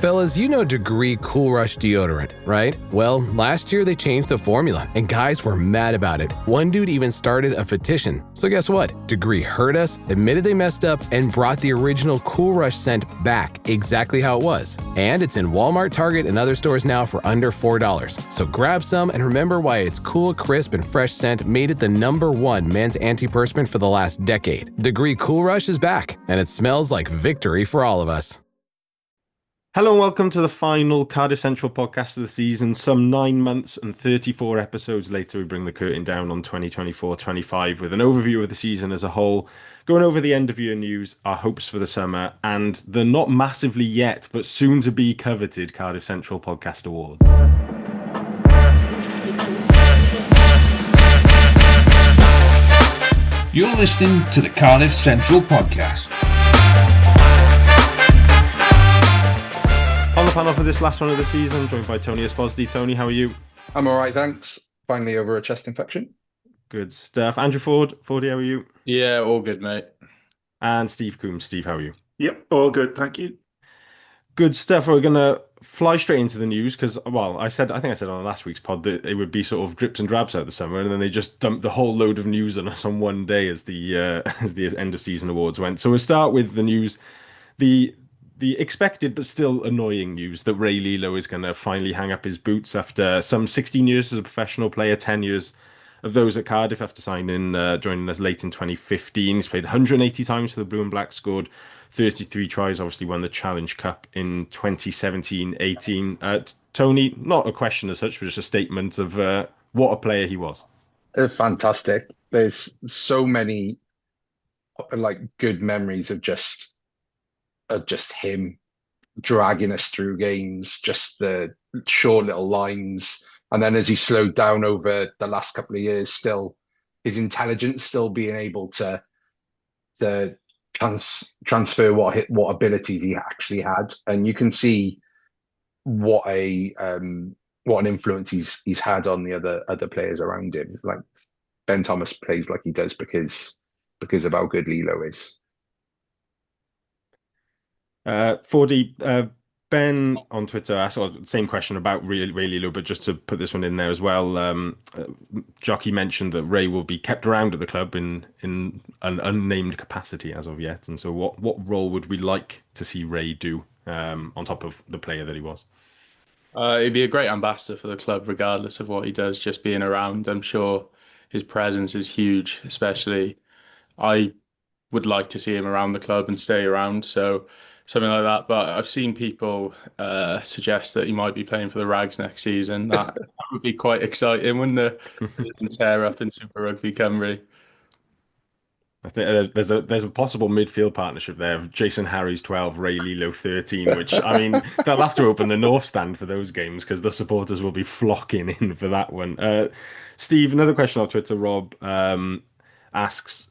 Fellas, you know Degree Cool Rush deodorant, right? Well, last year they changed the formula, and guys were mad about it. One dude even started a petition. So guess what? Degree heard us, admitted they messed up, and brought the original Cool Rush scent back exactly how it was. And it's in Walmart, Target, and other stores now for under $4. So grab some and remember why its cool, crisp, and fresh scent made it the #1 men's antiperspirant for the last decade. Degree Cool Rush is back, and it smells like victory for all of us. Hello and welcome to the final Cardiff Central podcast of the season. Some 9 months and 34 episodes later, we bring the curtain down on 2024-25 with an overview of the season as a whole, going over the end-of-year news, our hopes for the summer, and the not massively yet, but soon-to-be coveted Cardiff Central Podcast Awards. You're listening to the Cardiff Central Podcast. On the panel for this last one of the season, joined by Tony Esposito. Tony, how are you? I'm all right, thanks. Finally over a chest infection. Good stuff. Andrew Ford. Fordy, how are you? Yeah, all good, mate. And Steve Coombs. Steve, how are you? Yep, all good, thank you. Good stuff. We're going to fly straight into the news because, well, I think I said on last week's pod that it would be sort of drips and drabs out the summer, and then they just dumped the whole load of news on us on one day as the end of season awards went. So we'll start with the news. The expected but still annoying news that Rey Lee-Lo is going to finally hang up his boots after some 16 years as a professional player, 10 years of those at Cardiff after joining us late in 2015. He's played 180 times for the Blue and Black, scored 33 tries, obviously won the Challenge Cup in 2017-18. Tony, not a question as such, but just a statement of what a player he was. Fantastic. There's so many good memories of just him dragging us through games, just the short little lines. And then as he slowed down over the last couple of years, still his intelligence, still being able to transfer what abilities he actually had. And you can see what an influence he's had on the other players around him. Like Ben Thomas plays like he does because of how good Lee-Lo is. Fordy, Ben on Twitter asked the same question about Rey Lee-Lo, but just to put this one in there as well, Jockey mentioned that Ray will be kept around at the club in an unnamed capacity as of yet. And so what role would we like to see Ray do on top of the player that he was? He'd be a great ambassador for the club, regardless of what he does, just being around. I'm sure his presence is huge, especially I would like to see him around the club and stay around. So something like that. But I've seen people suggest that he might be playing for the Rags next season. That would be quite exciting, wouldn't it? Tear up in Super Rugby Cymru. I think there's a possible midfield partnership there of Jason Harries 12, Rey Lee-Lo 13, which, I mean, they'll have to open the North Stand for those games because the supporters will be flocking in for that one. Steve, another question on Twitter. Rob asks,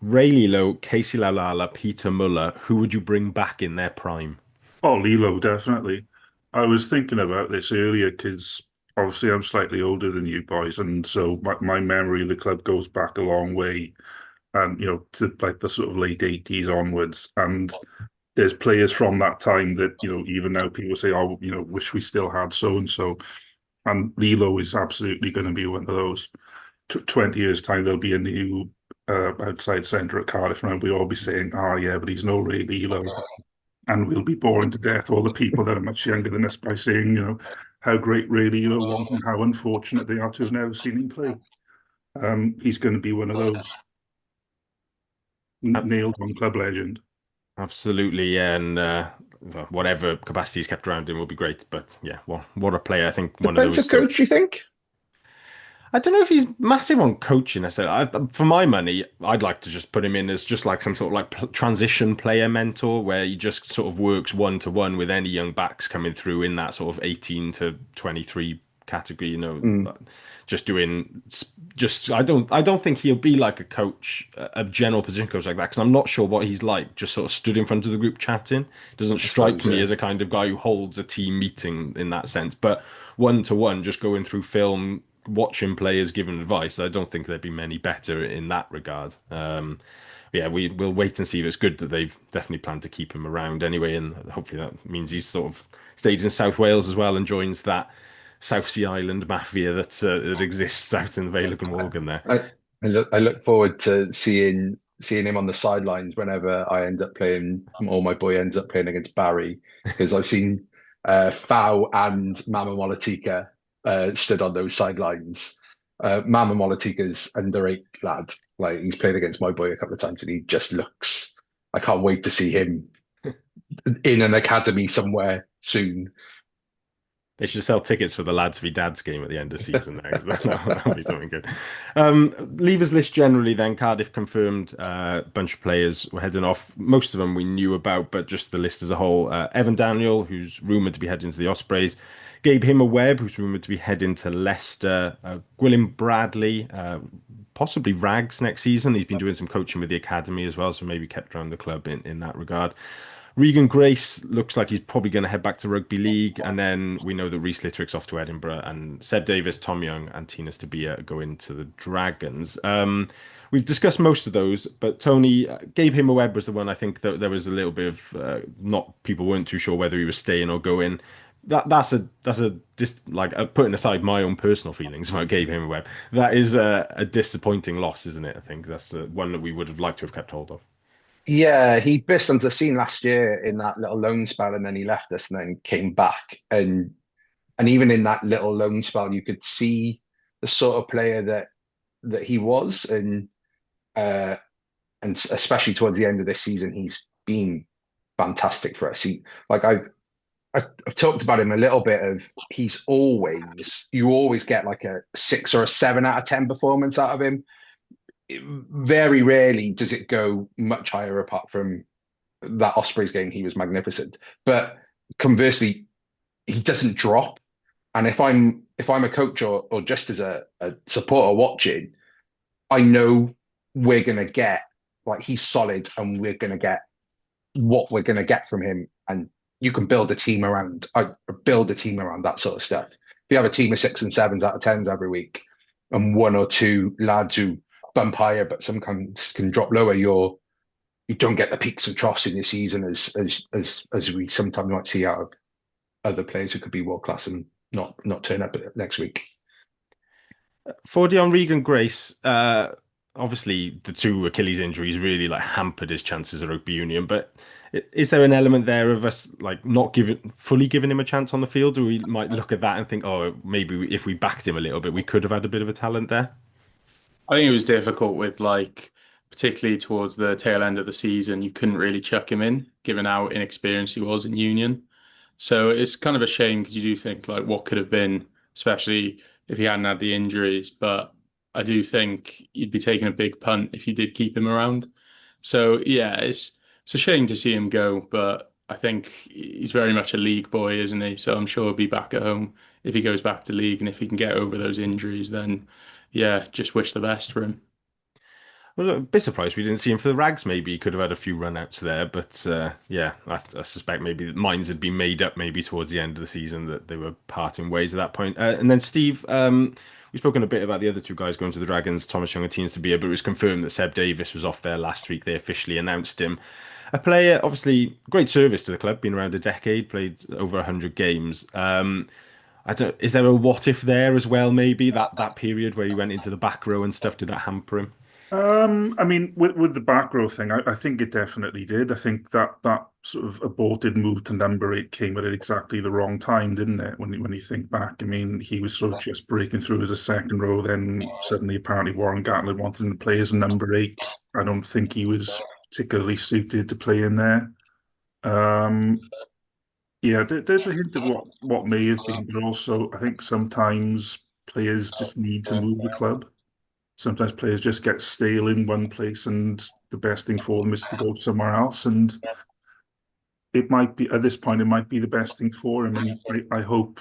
Rey Lee-Lo, Casey Lalala, Peter Muller, who would you bring back in their prime? Oh, Lee-Lo, definitely. I was thinking about this earlier because obviously I'm slightly older than you boys, and so my memory of the club goes back a long way, and to like the sort of late 80s onwards. And there's players from that time that even now people say, oh, wish we still had so and so. And Lee-Lo is absolutely going to be one of those. 20 years time, there'll be a new outside centre at Cardiff, and we'll all be saying, oh yeah, but he's no Rey Lee-Lo. And we'll be boring to death all the people that are much younger than us by saying, how great Rey Lee-Lo was and how unfortunate they are to have never seen him play. He's going to be one of those. Nailed on club legend. Absolutely, yeah, and whatever capacity he's kept around him will be great. But yeah, what a player! I think one of those. Defensive coach, you think? I don't know if he's massive on coaching. I said, for my money, I'd like to just put him in as just like some sort of like transition player mentor, where he just sort of works 1-to-1 with any young backs coming through in that sort of 18 to 23 category. Just doing. I don't think he'll be like a coach, a general position coach like that, because I'm not sure what he's like. Just sort of stood in front of the group chatting. Doesn't strike me as a kind of guy who holds a team meeting in that sense. But 1-to-1, just going through film, watching players giving advice, I don't think there'd be many better in that regard. yeah, we'll wait and see. It's good that they've definitely planned to keep him around anyway, and hopefully that means he's sort of stays in South Wales as well and joins that South Sea Island mafia that exists out in Vale and Morgan there. I look forward to seeing him on the sidelines whenever I end up playing, or my boy ends up playing against Barry, because I've seen Fau and Mama Molatika stood on those sidelines. Mama Molatika's underage lad. Like, he's played against my boy a couple of times, and he just looks. I can't wait to see him in an academy somewhere soon. They should sell tickets for the Lads v Dads game at the end of the season. That'll be something good. Leavers list generally then. Cardiff confirmed a bunch of players were heading off. Most of them we knew about, but just the list as a whole. Evan Daniel, who's rumoured to be heading to the Ospreys. Gabe Himmer-Webb, who's rumoured to be heading to Leicester. Gwilym Bradley, possibly Rags next season. He's been doing some coaching with the academy as well, so maybe kept around the club in that regard. Regan Grace looks like he's probably going to head back to Rugby League, and then we know that Rhys Littrick's off to Edinburgh, and Seb Davis, Tom Young, and Tina Stabia go into the Dragons. We've discussed most of those, but Tony, Gabe Himmer-Webb was the one I think that there was a little bit of people weren't too sure whether he was staying or going. That's putting aside my own personal feelings about Gabe Himmer-Webb, that is a disappointing loss, isn't it? I think that's the one that we would have liked to have kept hold of. Yeah, he burst onto the scene last year in that little loan spell, and then he left us and then came back. And even in that little loan spell, you could see the sort of player that he was, and especially towards the end of this season, he's been fantastic for us. I've talked about him a little bit. You always get like a 6 or a 7 out of 10 performance out of him. Very rarely does it go much higher. Apart from that Ospreys game, he was magnificent. But conversely, he doesn't drop. And if I'm a coach or just as a supporter watching, I know we're gonna get, like, he's solid, and we're gonna get what we're gonna get from him. And you can build a team around that sort of stuff. If you have a team of 6 and 7s out of 10s every week, and 1 or 2 lads who bump higher but sometimes can drop lower, you don't get the peaks and troughs in your season as we sometimes might see out of other players who could be world class and not turn up next week. For Dion Regan Grace, obviously the 2 Achilles injuries really hampered his chances at rugby union, but is there an element there of us not fully giving him a chance on the field, or we might look at that and think, oh, maybe if we backed him a little bit, we could have had a bit of a talent there? I think it was difficult with particularly towards the tail end of the season, you couldn't really chuck him in, given how inexperienced he was in union. So it's kind of a shame, because you do think what could have been, especially if he hadn't had the injuries. But I do think you'd be taking a big punt if you did keep him around. So yeah, it's a shame to see him go, but I think he's very much a league boy, isn't he? So I'm sure he'll be back at home if he goes back to league, and if he can get over those injuries, then yeah, just wish the best for him. Well, a bit surprised we didn't see him for the Rags. Maybe he could have had a few run-outs there, but yeah, I suspect maybe minds had been made up maybe towards the end of the season that they were parting ways at that point. And then Steve, we've spoken a bit about the other 2 guys going to the Dragons, Thomas Young and Tina Stabia, but it was confirmed that Seb Davis was off there last week. They officially announced him. A player, obviously, great service to the club, been around a decade, played over 100 games. Is there a what if there as well? Maybe that period where he went into the back row and stuff, did that hamper him? I mean, with the back row thing, I think it definitely did. I think that sort of aborted move to number 8 came at exactly the wrong time, didn't it? When you think back, I mean, he was sort of just breaking through as a second row. Then suddenly, apparently, Warren Gatlin wanted him to play as a number 8. I don't think he was particularly suited to play in there. Yeah, there's a hint of what may have been, but also I think sometimes players just need to move the club. Sometimes players just get stale in one place, and the best thing for them is to go somewhere else. And it might be, at this point, it might be the best thing for him. And I hope,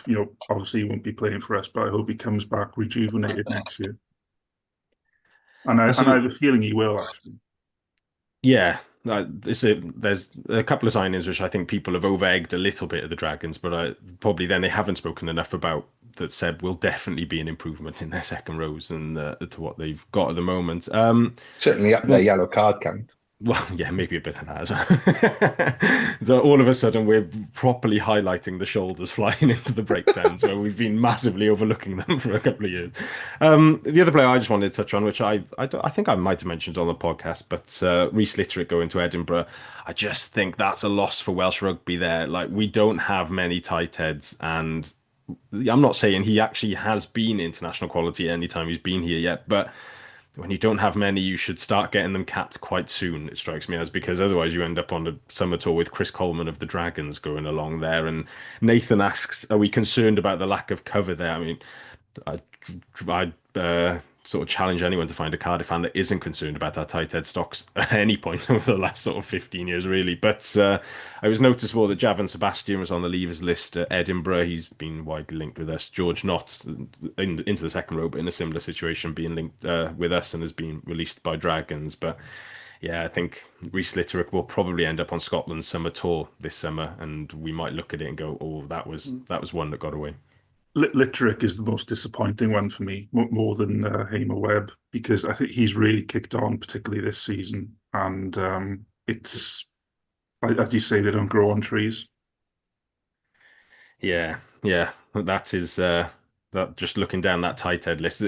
obviously he won't be playing for us, but I hope he comes back rejuvenated next year. And I have a feeling he will, actually. Yeah, there's a couple of signings which I think people have over-egged a little bit of the Dragons, but probably then they haven't spoken enough about that. Seb will definitely be an improvement in their second rows and to what they've got at the moment. Certainly up their yellow card count. Well, yeah, maybe a bit of that as well. So all of a sudden, we're properly highlighting the shoulders flying into the breakdowns where we've been massively overlooking them for a couple of years. The other player I just wanted to touch on, which I think I might have mentioned on the podcast, but Rhys Litterick going to Edinburgh, I just think that's a loss for Welsh rugby there. Like, we don't have many tight heads, and I'm not saying he actually has been international quality anytime he's been here yet, but when you don't have many, you should start getting them capped quite soon, it strikes me as, because otherwise you end up on a summer tour with Chris Coleman of the Dragons going along there. And Nathan asks, are we concerned about the lack of cover there? I mean, I'd sort of challenge anyone to find a Cardiff fan that isn't concerned about our tight head stocks at any point over the last sort of 15 years, really. But it was noticeable that Javan Sebastian was on the leavers list at Edinburgh. He's been widely linked with us. George Knott into the second row, but in a similar situation, being linked with us and has been released by Dragons. But yeah, I think Rhys Litterick will probably end up on Scotland's summer tour this summer, and we might look at it and go, "Oh, that was one that got away." Litterick is the most disappointing one for me, more than Hamer Webb, because I think he's really kicked on, particularly this season. And it's, as you say, they don't grow on trees. Yeah, yeah, that is that. Just looking down that tight head list,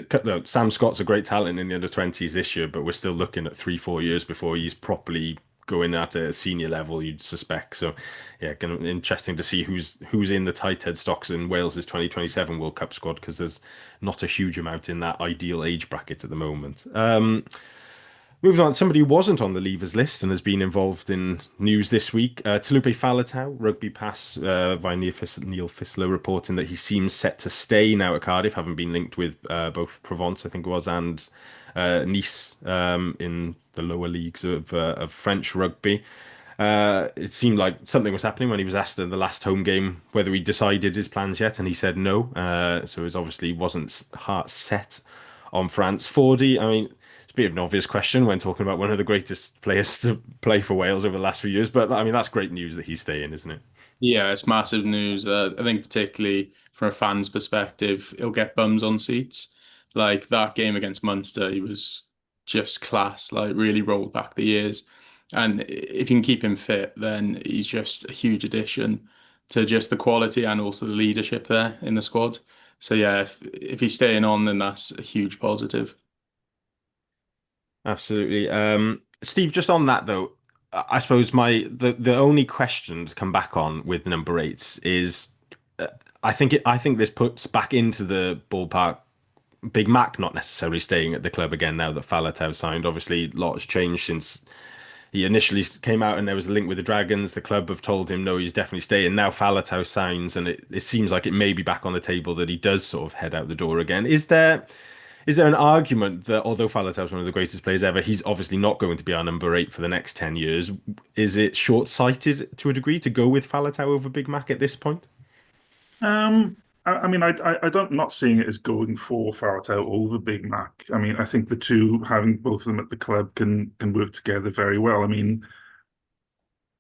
Sam Scott's a great talent in the under 20s this year, but we're still looking at 3-4 years before he's properly going at a senior level, you'd suspect. So, yeah, interesting to see who's in the tight head stocks in Wales's 2027 World Cup squad, because there's not a huge amount in that ideal age bracket at the moment. Moving on, somebody who wasn't on the leavers list and has been involved in news this week, Talupe Faletau, Rugby Pass via Neil Fissler reporting that he seems set to stay now at Cardiff, having been linked with both Provence, I think it was, and Nice in the lower leagues of French rugby. It seemed like something was happening when he was asked in the last home game whether he decided his plans yet, and he said no. So it obviously wasn't heart set on France. Fordy, I mean, it's a bit of an obvious question when talking about one of the greatest players to play for Wales over the last few years, but I mean, that's great news that he's staying, isn't it? Yeah, it's massive news. I think particularly from a fan's perspective, he'll get bums on seats. Like that game against Munster, he was just class, like really rolled back the years. And if you can keep him fit, then he's just a huge addition to just the quality and also the leadership there in the squad. So yeah, if he's staying on, then that's a huge positive. Absolutely. Steve, just on that though, I suppose the only question to come back on with number eights is I think this puts back into the ballpark Big Mac not necessarily staying at the club again now that Faletau signed. Obviously, a lot has changed since he initially came out and there was a link with the Dragons. The club have told him, no, he's definitely staying. Now Faletau signs and it seems like it may be back on the table that he does sort of head out the door again. Is there an argument that although Faletau's one of the greatest players ever, he's obviously not going to be our number 8 for the next 10 years? Is it short-sighted to a degree to go with Faletau over Big Mac at this point? I mean, I don't not seeing it as going for Faletau over Big Mac. I mean, I think the two, having both of them at the club, can work together very well. I mean,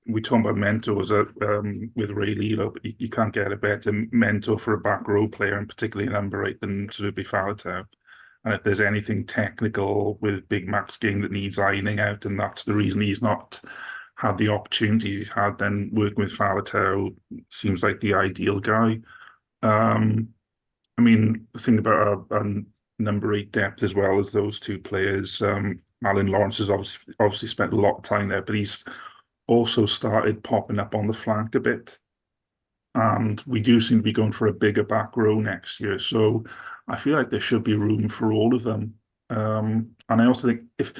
we talk about mentors with Rey Lee-Lo, but you can't get a better mentor for a back row player, and particularly number 8, than Talupe Faletau. And if there's anything technical with Big Mac's game that needs ironing out, and that's the reason he's not had the opportunities he's had, then working with Faletau seems like the ideal guy. I mean, the thing about our number 8 depth as well as those two players, Alan Lawrence has obviously spent a lot of time there, but he's also started popping up on the flank a bit. And we do seem to be going for a bigger back row next year. So I feel like there should be room for all of them. And I also think if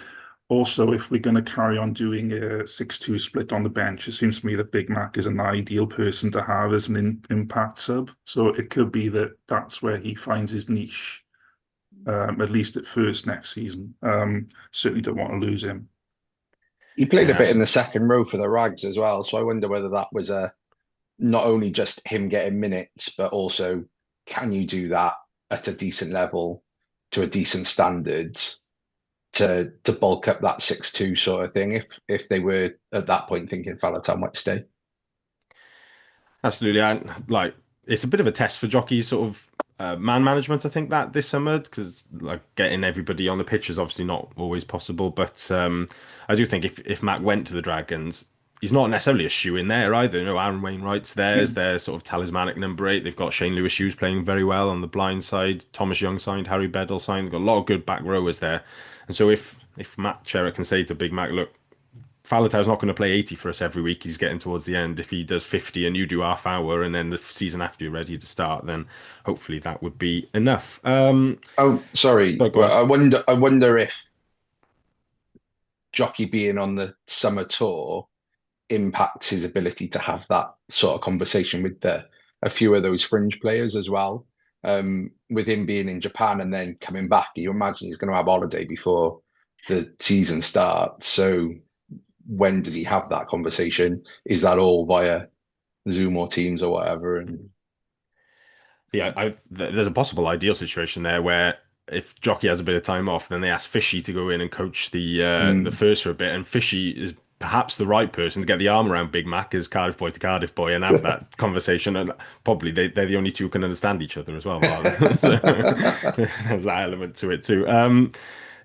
we're going to carry on doing a 6-2 split on the bench, it seems to me that Big Mac is an ideal person to have as an impact sub. So it could be that that's where he finds his niche, at least at first next season. Certainly don't want to lose him. He played a bit in the second row for the Rags as well. So I wonder whether that was not only just him getting minutes, but also can you do that at a decent level to a decent standard to bulk up that 6-2 sort of thing if they were at that point thinking Faletau might stay. Absolutely. And like it's a bit of a test for jockeys sort of man management, I think, that this summer, because like getting everybody on the pitch is obviously not always possible. But I do think if Mac went to the Dragons, he's not necessarily a shoe in there either. You know, Aaron Wainwright's there as their sort of talismanic number 8. They've got Shane Lewis-Hughes playing very well on the blind side. Thomas Young signed, Harry Beddle signed. They've got a lot of good back rowers there. And so if Matt Sherritt can say to Big Mac, look, Faletau's not going to play 80 for us every week. He's getting towards the end. If he does 50 and you do half hour, and then the season after you're ready to start, then hopefully that would be enough. Oh, sorry. So go on. I wonder if Jockey being on the summer tour impacts his ability to have that sort of conversation with a few of those fringe players as well. With him being in Japan and then coming back, you imagine he's going to have holiday before the season starts. So when does he have that conversation? Is that all via Zoom or Teams or whatever? And Yeah, there's a possible ideal situation there where if Jockey has a bit of time off, then they ask Fishy to go in and coach the first for a bit, and Fishy is perhaps the right person to get the arm around Big Mac as Cardiff boy to Cardiff boy and have that conversation. And probably they're the only two who can understand each other as well. So there's that element to it too.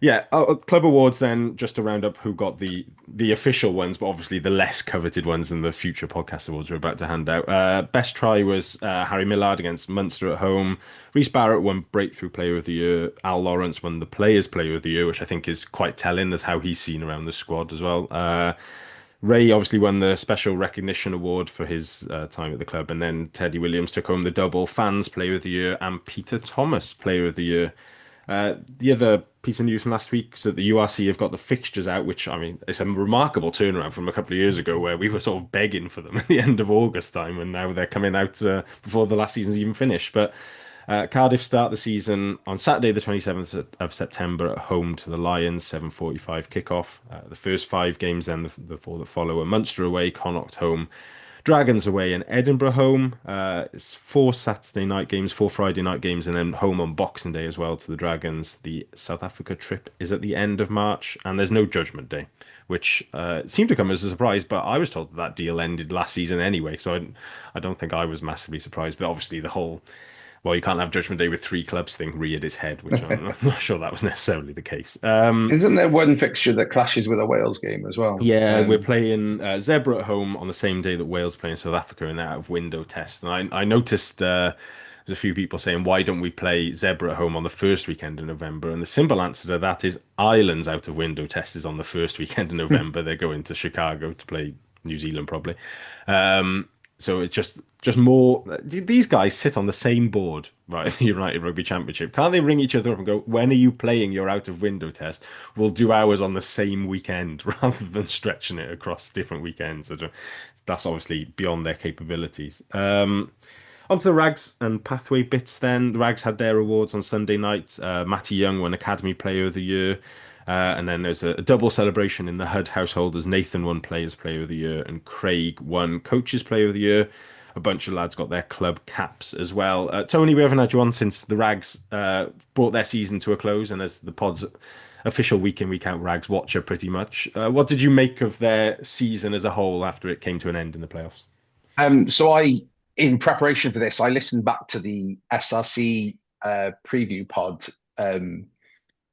Club awards then, just to round up who got the official ones, but obviously the less coveted ones than the future podcast awards we're about to hand out. Best try was Harry Millard against Munster at home. Rhys Barrett won Breakthrough Player of the Year. Al Lawrence won the Players Player of the Year, which I think is quite telling as how he's seen around the squad as well. Ray obviously won the Special Recognition Award for his time at the club, and then Teddy Williams took home the double Fans Player of the Year and Peter Thomas Player of the Year. The other piece of news from last week is that the URC have got the fixtures out, which, I mean, it's a remarkable turnaround from a couple of years ago where we were sort of begging for them at the end of August time, and now they're coming out before the last season's even finished. But Cardiff start the season on Saturday the 27th of September at home to the Lions, 7:45 kickoff. The first 5 games then, the 4 that follow, are Munster away, Connacht home, Dragons away, and Edinburgh home. It's 4 Saturday night games, 4 Friday night games, and then home on Boxing Day as well to the Dragons. The South Africa trip is at the end of March, and there's no Judgment Day, which seemed to come as a surprise, but I was told that deal ended last season anyway, so I don't think I was massively surprised. But obviously the whole, well, you can't have Judgment Day with 3 clubs thing reared its head, which I'm not sure that was necessarily the case. isn't there one fixture that clashes with a Wales game as well? Yeah, we're playing Zebra at home on the same day that Wales play in South Africa in that out of window test. And I noticed there's a few people saying, why don't we play Zebra at home on the first weekend in November? And the simple answer to that is Ireland's out of window test is on the first weekend in November. They're going to Chicago to play New Zealand probably. So it's just more. These guys sit on the same board, right? The United Rugby Championship. Can't they ring each other up and go, when are you playing your out of window test? We'll do ours on the same weekend rather than stretching it across different weekends. That's obviously beyond their capabilities. Onto the Rags and Pathway bits then. The Rags had their awards on Sunday night. Matty Young won Academy Player of the Year. And then there's a double celebration in the Hud household as Nathan won Players Player of the Year and Craig won Coaches Player of the Year. A bunch of lads got their club caps as well. Tony, we haven't had you on since the Rags brought their season to a close, and as the pod's official week in, week out Rags watcher pretty much. What did you make of their season as a whole after it came to an end in the playoffs? So in preparation for this, I listened back to the SRC preview pod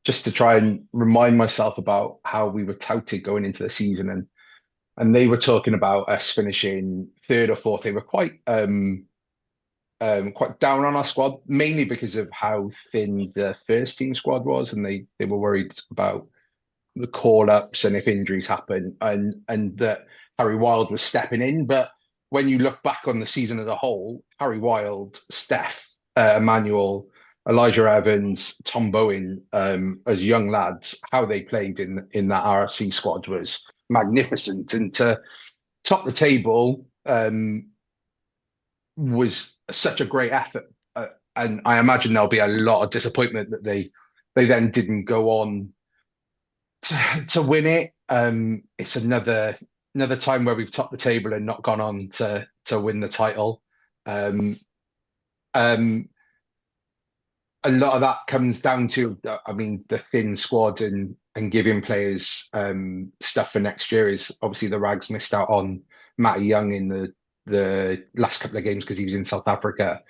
just to try and remind myself about how we were touted going into the season, and they were talking about us finishing 3rd or 4th. They were quite down on our squad, mainly because of how thin the first team squad was, and they were worried about the call-ups and if injuries happen, and that Harry Wild was stepping in. But when you look back on the season as a whole, Harry Wild, Steph, Emmanuel, Elijah Evans, Tom Bowen, as young lads, how they played in that RFC squad was magnificent. And to top the table was such a great effort. And I imagine there'll be a lot of disappointment that they then didn't go on to win it. It's another time where we've topped the table and not gone on to win the title. A lot of that comes down to, I mean, the thin squad and giving players stuff for next year. Is obviously the Rags missed out on Matty Young in the last couple of games because he was in South Africa.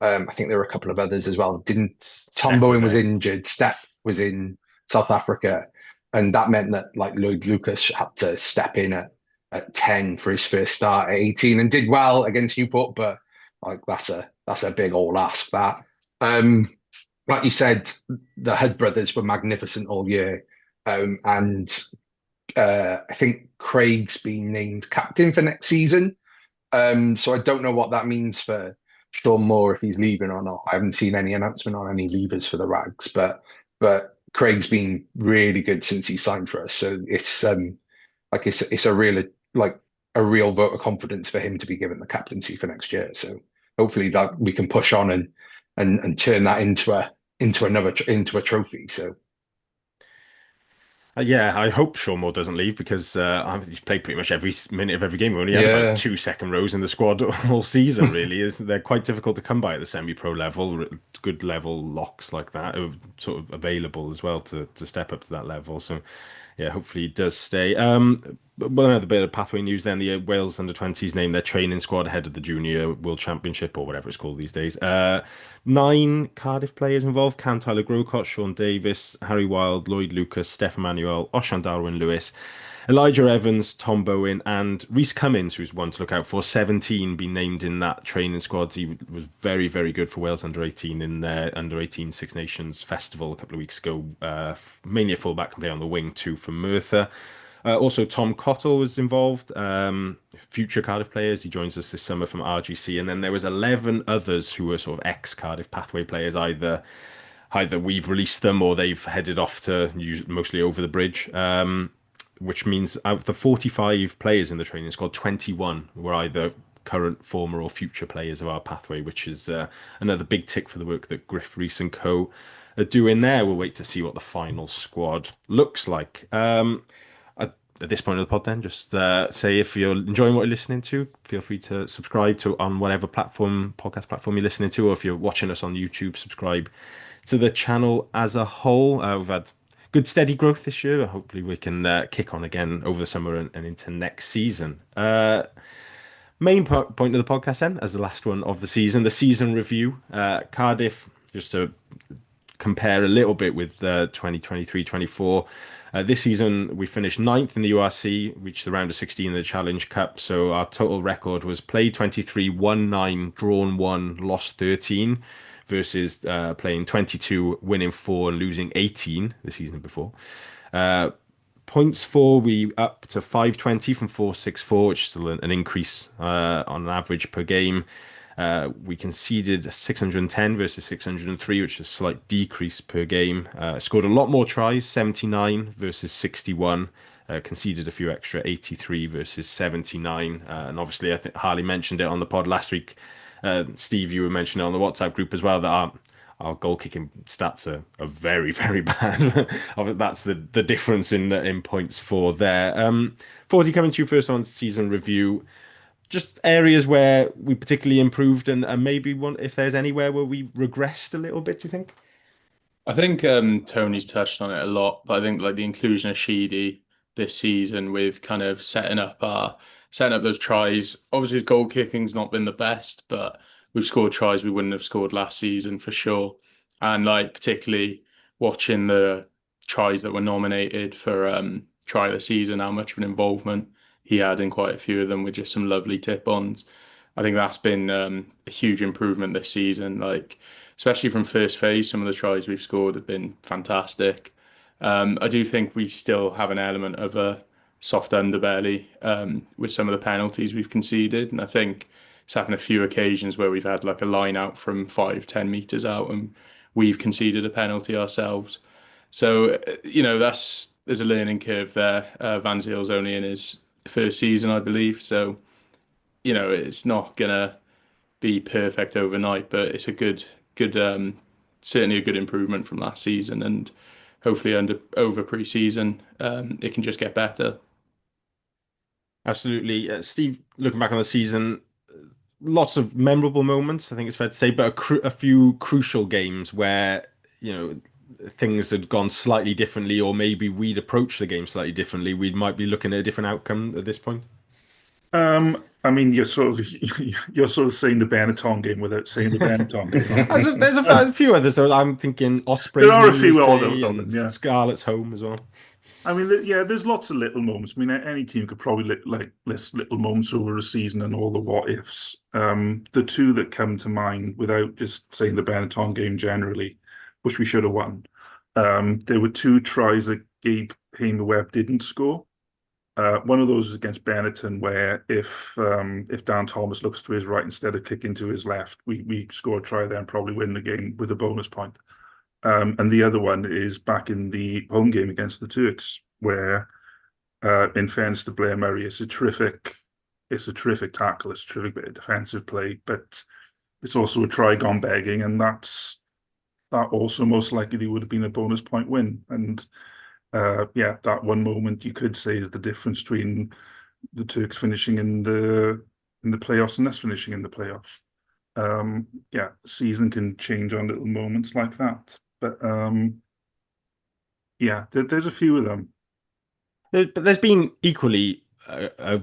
I think there were a couple of others as well. Didn't Tom Steph was Bowen was there. injured, Steph was in South Africa, and that meant that like Lloyd Lucas had to step in at 10 for his first start at 18 and did well against Newport, but like that's a big all ask that. Like you said, the Hood brothers were magnificent all year. And I think Craig's been named captain for next season. So I don't know what that means for Sean Moore if he's leaving or not. I haven't seen any announcement on any leavers for the Rags, but Craig's been really good since he signed for us. So it's like it's a real vote of confidence for him to be given the captaincy for next year. So hopefully that we can push on and turn that into a trophy. So Yeah, I hope Sean Moore doesn't leave because he's played pretty much every minute of every game. We only had about 2 second rows in the squad all season, really. They're quite difficult to come by at the semi-pro level. Good level locks like that are sort of available as well to step up to that level. So, yeah, hopefully he does stay. One other bit of pathway news then, the Wales under-20s named their training squad ahead of the Junior World Championship or whatever it's called these days. 9 Cardiff players involved: Cam Tyler Grocott, Sean Davis, Harry Wild, Lloyd Lucas, Steph Emmanuel, Oshan Darwin-Lewis, Elijah Evans, Tom Bowen, and Reece Cummins, who's one to look out for. 17 been named in that training squad. He was very, very good for Wales under-18 in their under-18 Six Nations Festival a couple of weeks ago. Mainly a fullback, can play on the wing too for Merthyr. Also, Tom Cottle was involved, future Cardiff players. He joins us this summer from RGC. And then there was 11 others who were sort of ex-Cardiff pathway players. Either we've released them or they've headed off to mostly over the bridge, which means out of the 45 players in the training squad, 21 were either current, former or future players of our pathway, which is another big tick for the work that Griff, Rees and co are doing there. We'll wait to see what the final squad looks like. At this point of the pod, then, just say if you're enjoying what you're listening to, feel free to subscribe to on whatever podcast platform you're listening to, or if you're watching us on YouTube, subscribe to the channel as a whole. We've had good steady growth this year. Hopefully we can kick on again over the summer and into next season. Main point of the podcast then, as the last one of the season review. Cardiff, just to compare a little bit with 2023-24. This season, we finished 9th in the URC, reached the round of 16 in the Challenge Cup. So our total record was played 23, won 9, drawn 1, lost 13, versus playing 22, winning 4, and losing 18 the season before. Points for, we up to 520 from 464, which is still an increase on average per game. We conceded 610 versus 603, which is a slight decrease per game. Scored a lot more tries, 79 versus 61. Conceded a few extra, 83 versus 79. And obviously, I think Harley mentioned it on the pod last week. Steve, you were mentioning it on the WhatsApp group as well, that our goal kicking stats are very, very bad. That's the difference in points for there. 40 coming to you first on season review. Just areas where we particularly improved and maybe if there's anywhere where we regressed a little bit, do you think? I think Tony's touched on it a lot, but I think like the inclusion of Sheedy this season with kind of setting up those tries. Obviously, his goal kicking's not been the best, but we've scored tries we wouldn't have scored last season for sure. And like particularly watching the tries that were nominated for try of the season, how much of an involvement he had in quite a few of them with just some lovely tip-ons. I think that's been a huge improvement this season. Like, especially from first phase, some of the tries we've scored have been fantastic. I do think we still have an element of a soft underbelly with some of the penalties we've conceded. And I think it's happened a few occasions where we've had like a line out from 5-10 meters out and we've conceded a penalty ourselves. So, there's a learning curve there. Van Ziel's only in his first season, I believe. So, it's not gonna be perfect overnight, but it's a good, certainly a good improvement from last season, and hopefully over pre-season, it can just get better. Absolutely, Steve. Looking back on the season, lots of memorable moments, I think it's fair to say, but a few crucial games where things had gone slightly differently, or maybe we'd approached the game slightly differently. We might be looking at a different outcome at this point. I mean, you're sort of saying the Benetton game without saying the Benetton game. There's a few others. Though. I'm thinking Ospreys, There are a New few Year's other Day, of and them, yeah. Scarlet's home as well. I mean, yeah, there's lots of little moments. I mean, any team could probably list little moments over a season and all the what ifs. The two that come to mind, without just saying the Benetton game generally, which we should have won, there were two tries that Gabe Hamer-Webb didn't score. One of those was against Benetton, where if Dan Thomas looks to his right instead of kicking to his left, we score a try there and probably win the game with a bonus point. And the other one is back in the home game against the Turks, where, in fairness to Blair Murray, it's a terrific tackle, it's a terrific bit of defensive play, but it's also a try gone begging, and that also most likely would have been a bonus point win. And that one moment you could say is the difference between the Turks finishing in the playoffs and us finishing in the playoffs. Season can change on little moments like that. But there's a few of them. But there's been equally a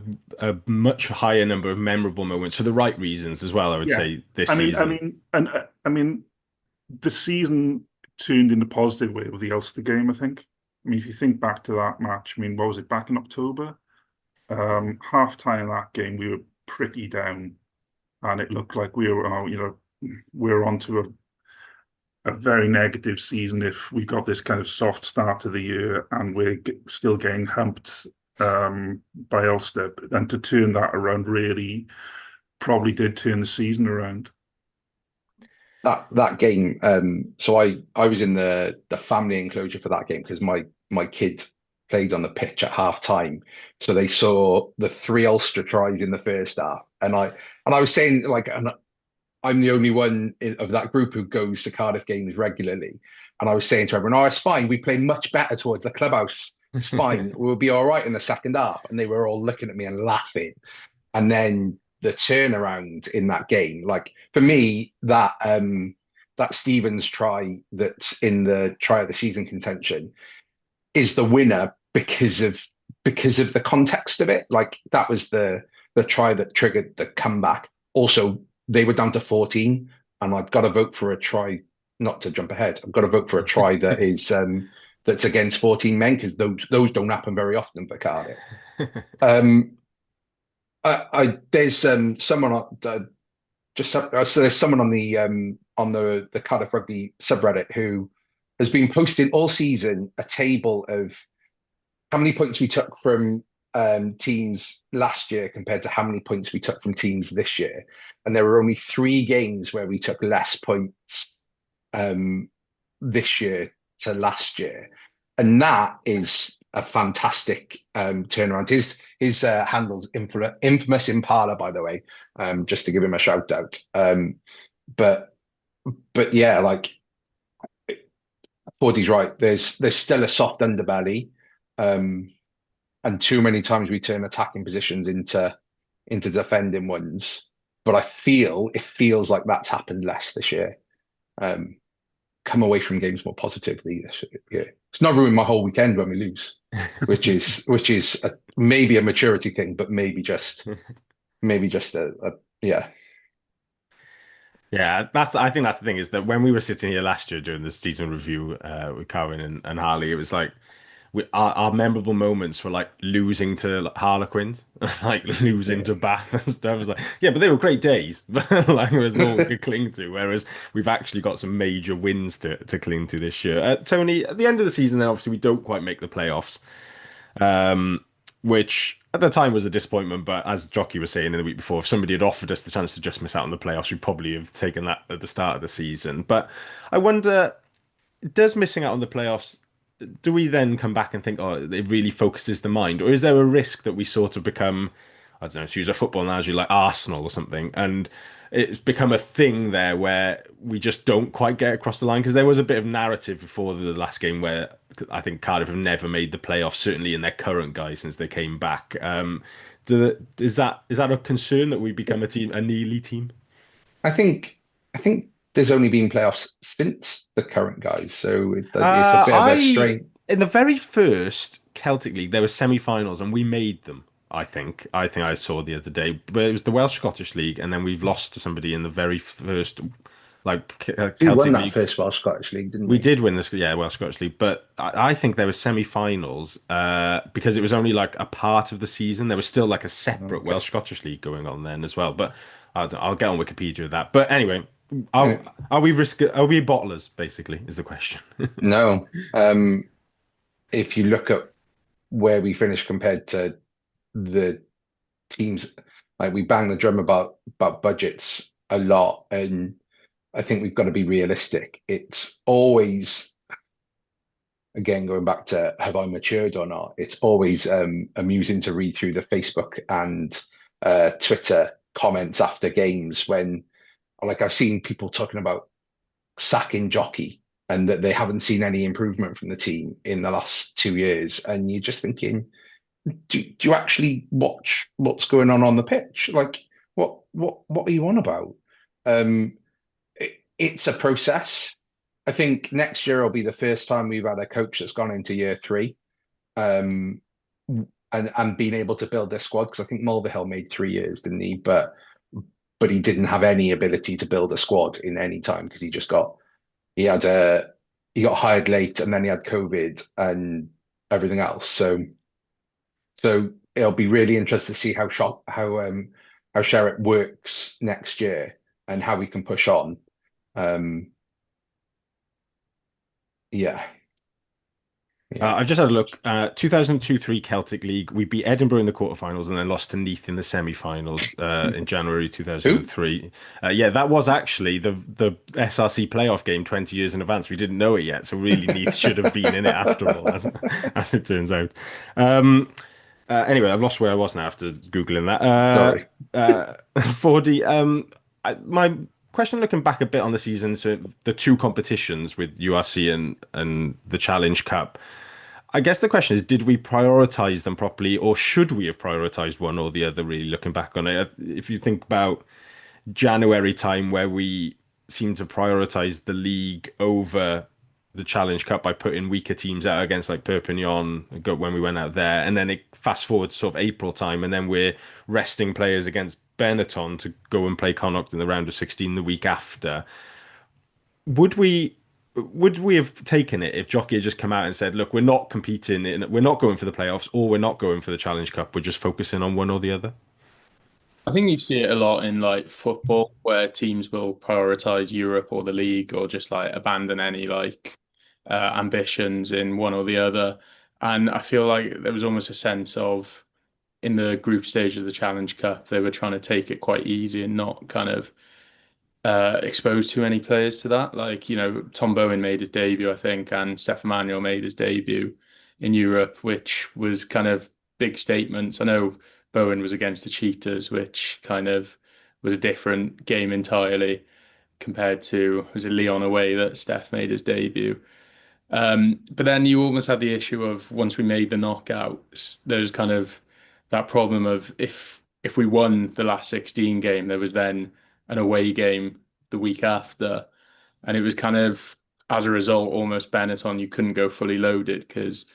much higher number of memorable moments for the right reasons as well. I would say this season. I mean, the season turned in a positive way with the Ulster game. I think. I mean, if you think back to that match, I mean, what was it, back in October? Half time in that game, we were pretty down, and it looked like we were onto a very negative season if we got this kind of soft start to the year and we're still getting humped by Ulster. And to turn that around really probably did turn the season around. That game, so I was in the family enclosure for that game because my kid played on the pitch at half time, so they saw the 3 Ulster tries in the first half, and I was saying, like, I'm the only one of that group who goes to Cardiff games regularly, and I was saying to everyone, "Oh, it's fine. We play much better towards the clubhouse. It's fine. We'll be all right in the second half." And they were all looking at me and laughing, and then the turnaround in that game, like for me, that Stevens try that's in the try of the season contention is the winner because of the context of it. Like that was the try that triggered the comeback. Also, they were down to 14, and I've got to vote for a try. Not to jump ahead, I've got to vote for a try that is that's against 14 men, because those don't happen very often for Cardiff. There's someone there's someone on the Cardiff Rugby subreddit who has been posting all season a table of how many points we took from teams last year compared to how many points we took from teams this year, and there were only 3 games where we took less points this year to last year, and that is a fantastic turnaround. His handle's infamous Impala, by the way, just to give him a shout out. But yeah, like 40's right. There's still a soft underbelly, and too many times we turn attacking positions into defending ones. But it feels like that's happened less this year. Come away from games more positively this year. It's not ruined my whole weekend when we lose, which is maybe a maturity thing, but maybe just a. Yeah, I think that's the thing, is that when we were sitting here last year during the season review with Cowan and Harley, it was like our memorable moments were like losing to Harlequins, like losing to Bath and stuff. It was like, yeah, but they were great days, but like it was all we could cling to. Whereas we've actually got some major wins to cling to this year. Tony, at the end of the season, then obviously we don't quite make the playoffs, which at the time was a disappointment. But as Jockey was saying in the week before, if somebody had offered us the chance to just miss out on the playoffs, we'd probably have taken that at the start of the season. But I wonder, does missing out on the playoffs, do we then come back and think, oh, it really focuses the mind? Or is there a risk that we sort of become, I don't know, to use a football analogy, like Arsenal or something, and it's become a thing there where we just don't quite get across the line? Because there was a bit of narrative before the last game where I think Cardiff have never made the playoffs, certainly in their current guys, since they came back. Is that a concern that we become a nearly team? I think there's only been playoffs since the current guys, so it's a bit of a strain. In the very first Celtic League, there were semi-finals and we made them. I think I saw the other day, but it was the Welsh Scottish League, and then we've lost to somebody in the very first We won Celtic that League. first Welsh Scottish League, didn't We we? did win this, yeah, Welsh Scottish League, but I think there were semi-finals because it was only like a part of the season. There was still like a separate Welsh Scottish League going on then as well. But I'll get on Wikipedia with that. But anyway, are we bottlers? Basically, is the question. No. If you look at where we finished compared to the teams, like we bang the drum about budgets a lot, and I think we've got to be realistic. It's always, again, going back to have I matured or not, it's always amusing to read through the Facebook and Twitter comments after games when, like, I've seen people talking about sacking Jockey and that they haven't seen any improvement from the team in the last 2 years. And you're just thinking, do you actually watch what's going on the pitch? Like, what are you on about? It's a process. I think next year will be the first time we've had a coach that's gone into year 3, and been able to build this squad. Because I think Mulvihill made 3 years, didn't he? But he didn't have any ability to build a squad in any time because he got hired late, and then he had COVID and everything else. So it'll be really interesting to see how Sherritt works next year and how we can push on. Yeah. I've just had a look. 2002-3 Celtic League. We beat Edinburgh in the quarterfinals and then lost to Neath in the semi-finals in January 2003. Yeah, that was actually the SRC playoff game 20 years in advance. We didn't know it yet, so really Neath should have been in it after all, as it turns out. Anyway, I've lost where I was now after Googling that. Sorry. 4D. My question, looking back a bit on the season, so the 2 competitions with URC and the Challenge Cup, I guess the question is, did we prioritize them properly, or should we have prioritized one or the other, really, looking back on it? If you think about January time, where we seemed to prioritize the league over the Challenge Cup by putting weaker teams out against like Perpignan when we went out there, and then it fast forward to sort of April time, and then we're resting players against Benetton to go and play Connacht in the round of 16 the week after. Would we have taken it if Jockey had just come out and said, look, we're not competing, we're not going for the playoffs, or we're not going for the Challenge Cup, we're just focusing on one or the other? I think you see it a lot in like football, where teams will prioritize Europe or the league, or just like abandon any like ambitions in one or the other. And I feel like there was almost a sense of, in the group stage of the Challenge Cup, they were trying to take it quite easy and not kind of expose too many players to that. Like, Tom Bowen made his debut, I think, and Stefan Manuel made his debut in Europe, which was kind of big statements. I know Bowen was against the Cheetahs, which kind of was a different game entirely compared to, was it Lyon away that Steph made his debut? But then you almost had the issue of, once we made the knockouts, there's kind of that problem of, if we won the last 16 game, there was then an away game the week after. And it was kind of, as a result, almost Benetton, you couldn't go fully loaded because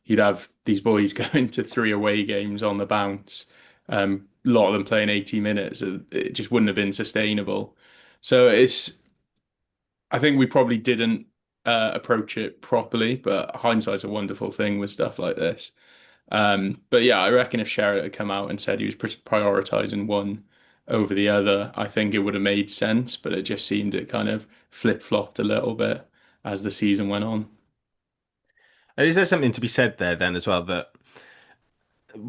you'd have these boys going to 3 away games on the bounce. A lot of them playing 80 minutes. It just wouldn't have been sustainable. So I think we probably didn't approach it properly, but hindsight's a wonderful thing with stuff like this. But yeah, I reckon if Sherritt had come out and said he was prioritizing one over the other, I think it would have made sense, but it just seemed it kind of flip-flopped a little bit as the season went on. Is there something to be said there then as well, that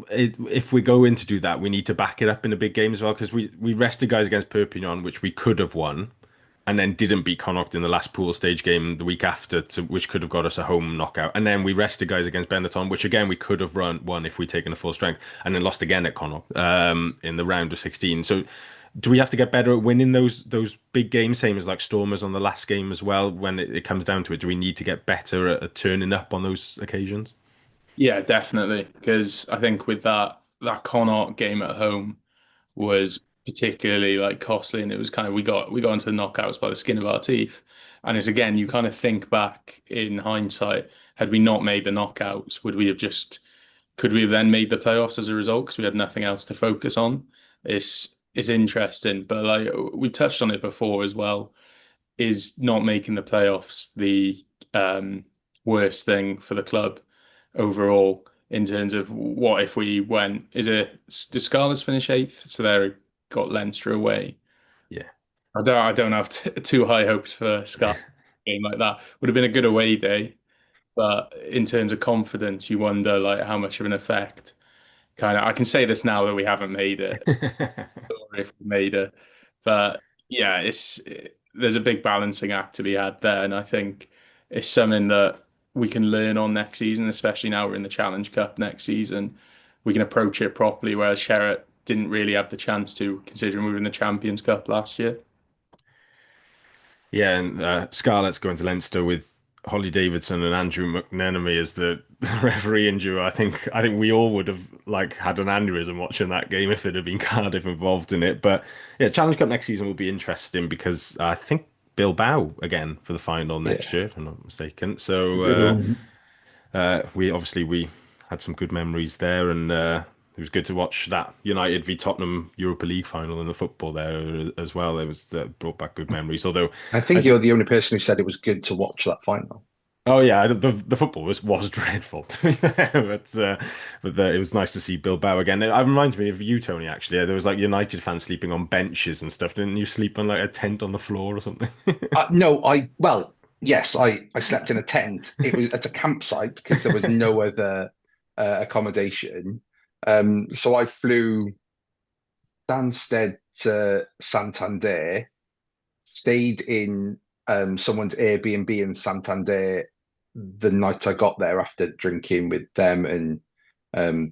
if we go in to do that, we need to back it up in a big game as well? Because we rested guys against Perpignan, which we could have won, and then didn't beat Connacht in the last pool stage game the week after, which could have got us a home knockout. And then we rested guys against Benetton, which again we could have won if we'd taken a full strength, and then lost again at Connacht in the round of 16. So do we have to get better at winning those big games, same as like Stormers on the last game as well? When it comes down to it, do we need to get better at turning up on those occasions? Yeah, definitely. Because I think with that Connacht game at home was particularly like costly, and it was kind of, we got into the knockouts by the skin of our teeth. And it's, again, you kind of think back in hindsight, had we not made the knockouts, would we have just could we have then made the playoffs as a result because we had nothing else to focus on? It's interesting, but like we've touched on it before as well. Is not making the playoffs the worst thing for the club overall in terms of what if we went? Does Scarlets finish 8th? So they got Leinster away. Yeah, I don't have too high hopes for Scarlets game like that. Would have been a good away day, but in terms of confidence, you wonder like how much of an effect. Kind of, I can say this now that we haven't made it, or if we made it, but yeah, there's a big balancing act to be had there, and I think it's something that we can learn on next season, especially now we're in the Challenge Cup next season. We can approach it properly, whereas Sherritt didn't really have the chance to, considering we were in the Champions Cup last year. yeah, and Scarlett's going to Leinster with Holly Davidson and Andrew McNenemy as the referee in duo. I think we all would have like had an aneurysm watching that game if it had been Cardiff involved in it. But yeah, Challenge Cup next season will be interesting because I think Bilbao again for the final next year, if I'm not mistaken. So we had some good memories there, and it was good to watch that United v Tottenham Europa League final in the football there as well. It was brought back good memories. Although I think you're the only person who said it was good to watch that final. oh yeah, the football was dreadful to be fair, but it was nice to see Bilbao again. It reminds me of you, Tony. Actually, there was like United fans sleeping on benches and stuff. Didn't you sleep on like a tent on the floor or something? No, yes, I slept in a tent. It was at a campsite because there was no other accommodation. So I flew Stansted to Santander, stayed in someone's Airbnb in Santander the night I got there after drinking with them and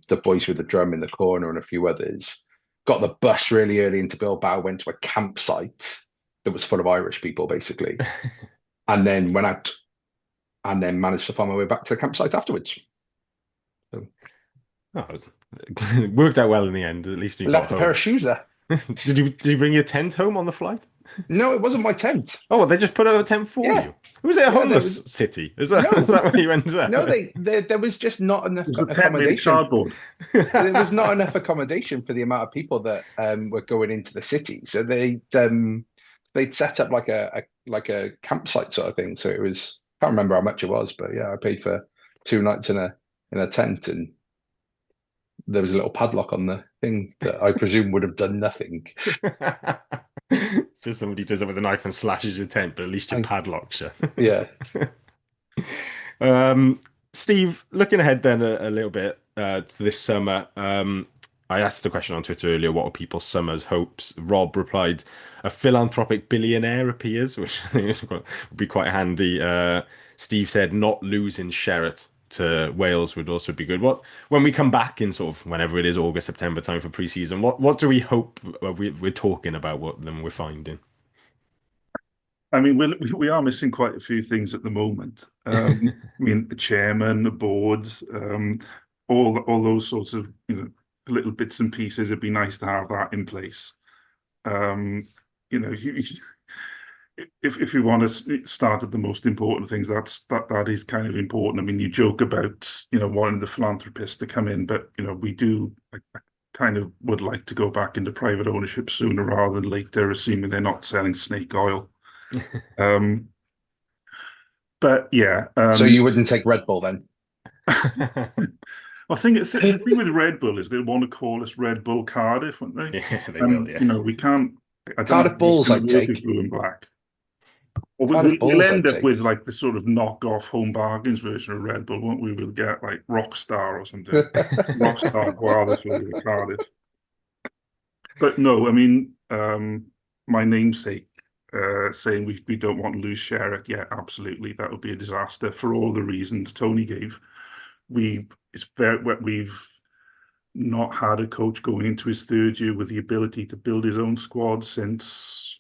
the boys with the drum in the corner and a few others. Got the bus really early into Bilbao, went to a campsite that was full of Irish people, basically, and then went out and then managed to find my way back to the campsite afterwards. So, it worked out well in the end. At least you left got a pair of home. shoes there. Did you bring your tent home on the flight? No, it wasn't my tent. Oh, they just put out a tent for Yeah. you. Was it a homeless city? Is that where you went there? No, there was just not enough It was a tent made of accommodation. cardboard. There was not enough accommodation for the amount of people that were going into the city. So they'd set up like a campsite sort of thing. So it was, I can't remember how much it was, but yeah, I paid for 2 nights in a tent, and there was a little padlock on the thing that I presume would have done nothing. Just somebody does it with a knife and slashes your tent, but at least your padlock shut. Yeah. Steve, looking ahead then a little bit to this summer, I asked the question on Twitter earlier, what are people's summer's hopes? Rob replied, a philanthropic billionaire appears, which I think would be quite handy. Steve said, not losing Sherritt to Wales would also be good. When we come back in sort of whenever it is, August, September time for pre-season, what do we hope we're talking about, what then we're finding? I mean, we are missing quite a few things at the moment. I mean, the chairman, the board, all those sorts of little bits and pieces. It'd be nice to have that in place. If we want to start at the most important things, that is kind of important. I mean, you joke about wanting the philanthropists to come in, but we do. I kind of would like to go back into private ownership sooner rather than later, assuming they're not selling snake oil. But yeah. So you wouldn't take Red Bull then? I think the thing with Red Bull is they want to call us Red Bull Cardiff, won't they? Yeah, they will. Yeah. We can't. Cardiff Bulls, I'd take. Blue and black. Or we'll end up with like the sort of knockoff home bargains version of Red Bull, won't we? We'll get like Rockstar or something. Rockstar Guardiff for Cardiff. But no, I mean, my namesake saying we don't want to lose Sherritt. Yeah, absolutely. That would be a disaster for all the reasons Tony gave. We've not had a coach going into his 3rd year with the ability to build his own squad since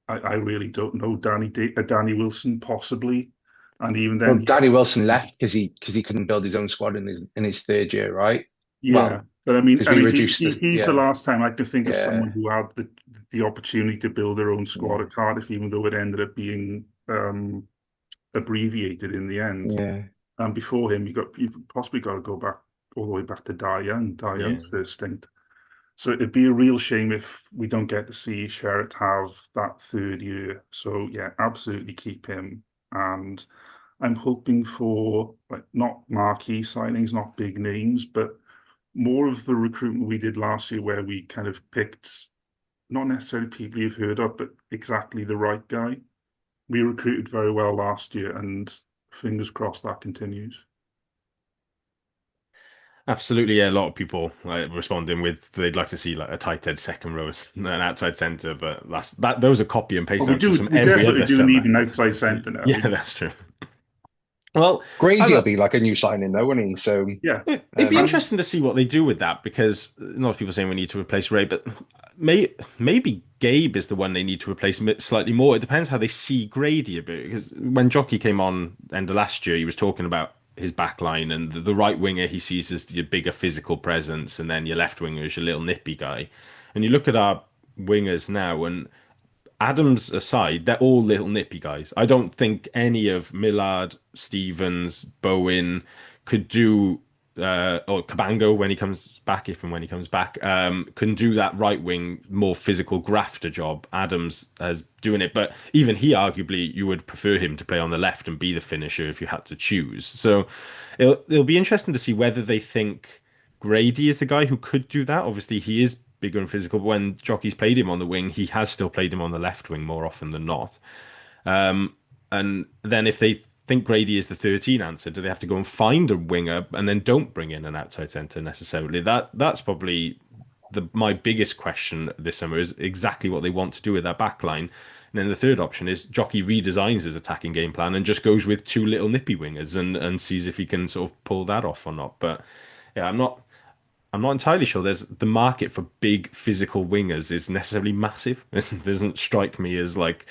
I really don't know. Danny Wilson possibly, and even then, Danny Wilson left because he couldn't build his own squad in his 3rd year, right? Yeah, but I mean, he's the last time I can think of someone who had the opportunity to build their own squad at Cardiff, even though it ended up being abbreviated in the end. Yeah. And before him, you possibly got to go back all the way back to Young's Yeah. first stint. So it'd be a real shame if we don't get to see Sherritt have that third year. So yeah, absolutely keep him. And I'm hoping for like not marquee signings, not big names, but more of the recruitment we did last year, where we kind of picked not necessarily people you've heard of, but exactly the right guy. We recruited very well last year, and fingers crossed that continues. Absolutely, yeah. A lot of people responding with they'd like to see like a tight end second row, an outside centre, but those are copy and paste But answers from we every definitely other do summer. need an outside centre now. Yeah, that's true. Well, Grady will be like a new signing though, won't he? So yeah, it'd be interesting to see what they do with that, because a lot of people saying we need to replace Ray, but maybe Gabe is the one they need to replace slightly more. It depends how they see Grady a bit, because when Jockey came on end of last year, he was talking about his back line, and the right winger he sees as your bigger physical presence, and then your left winger is your little nippy guy. And you look at our wingers now, and Adams aside, they're all little nippy guys. I don't think any of Millard, Stevens, Bowen could do, or Cabango when he comes back, if and when he comes back, can do that right wing, more physical grafter job. Adams is doing it, but even he, arguably, you would prefer him to play on the left and be the finisher if you had to choose. So it'll be interesting to see whether they think Grady is the guy who could do that. Obviously, he is bigger and physical, but when Jockey's played him on the wing, he has still played him on the left wing more often than not. And then if they think Grady is the 13 answer, do they have to go and find a winger and then don't bring in an outside centre necessarily? That's probably my biggest question this summer, is exactly what they want to do with that back line. And then the third option is Jockey redesigns his attacking game plan and just goes with two little nippy wingers and sees if he can sort of pull that off or not. But yeah, I'm not entirely sure there's the market for big physical wingers is necessarily massive. It doesn't strike me as like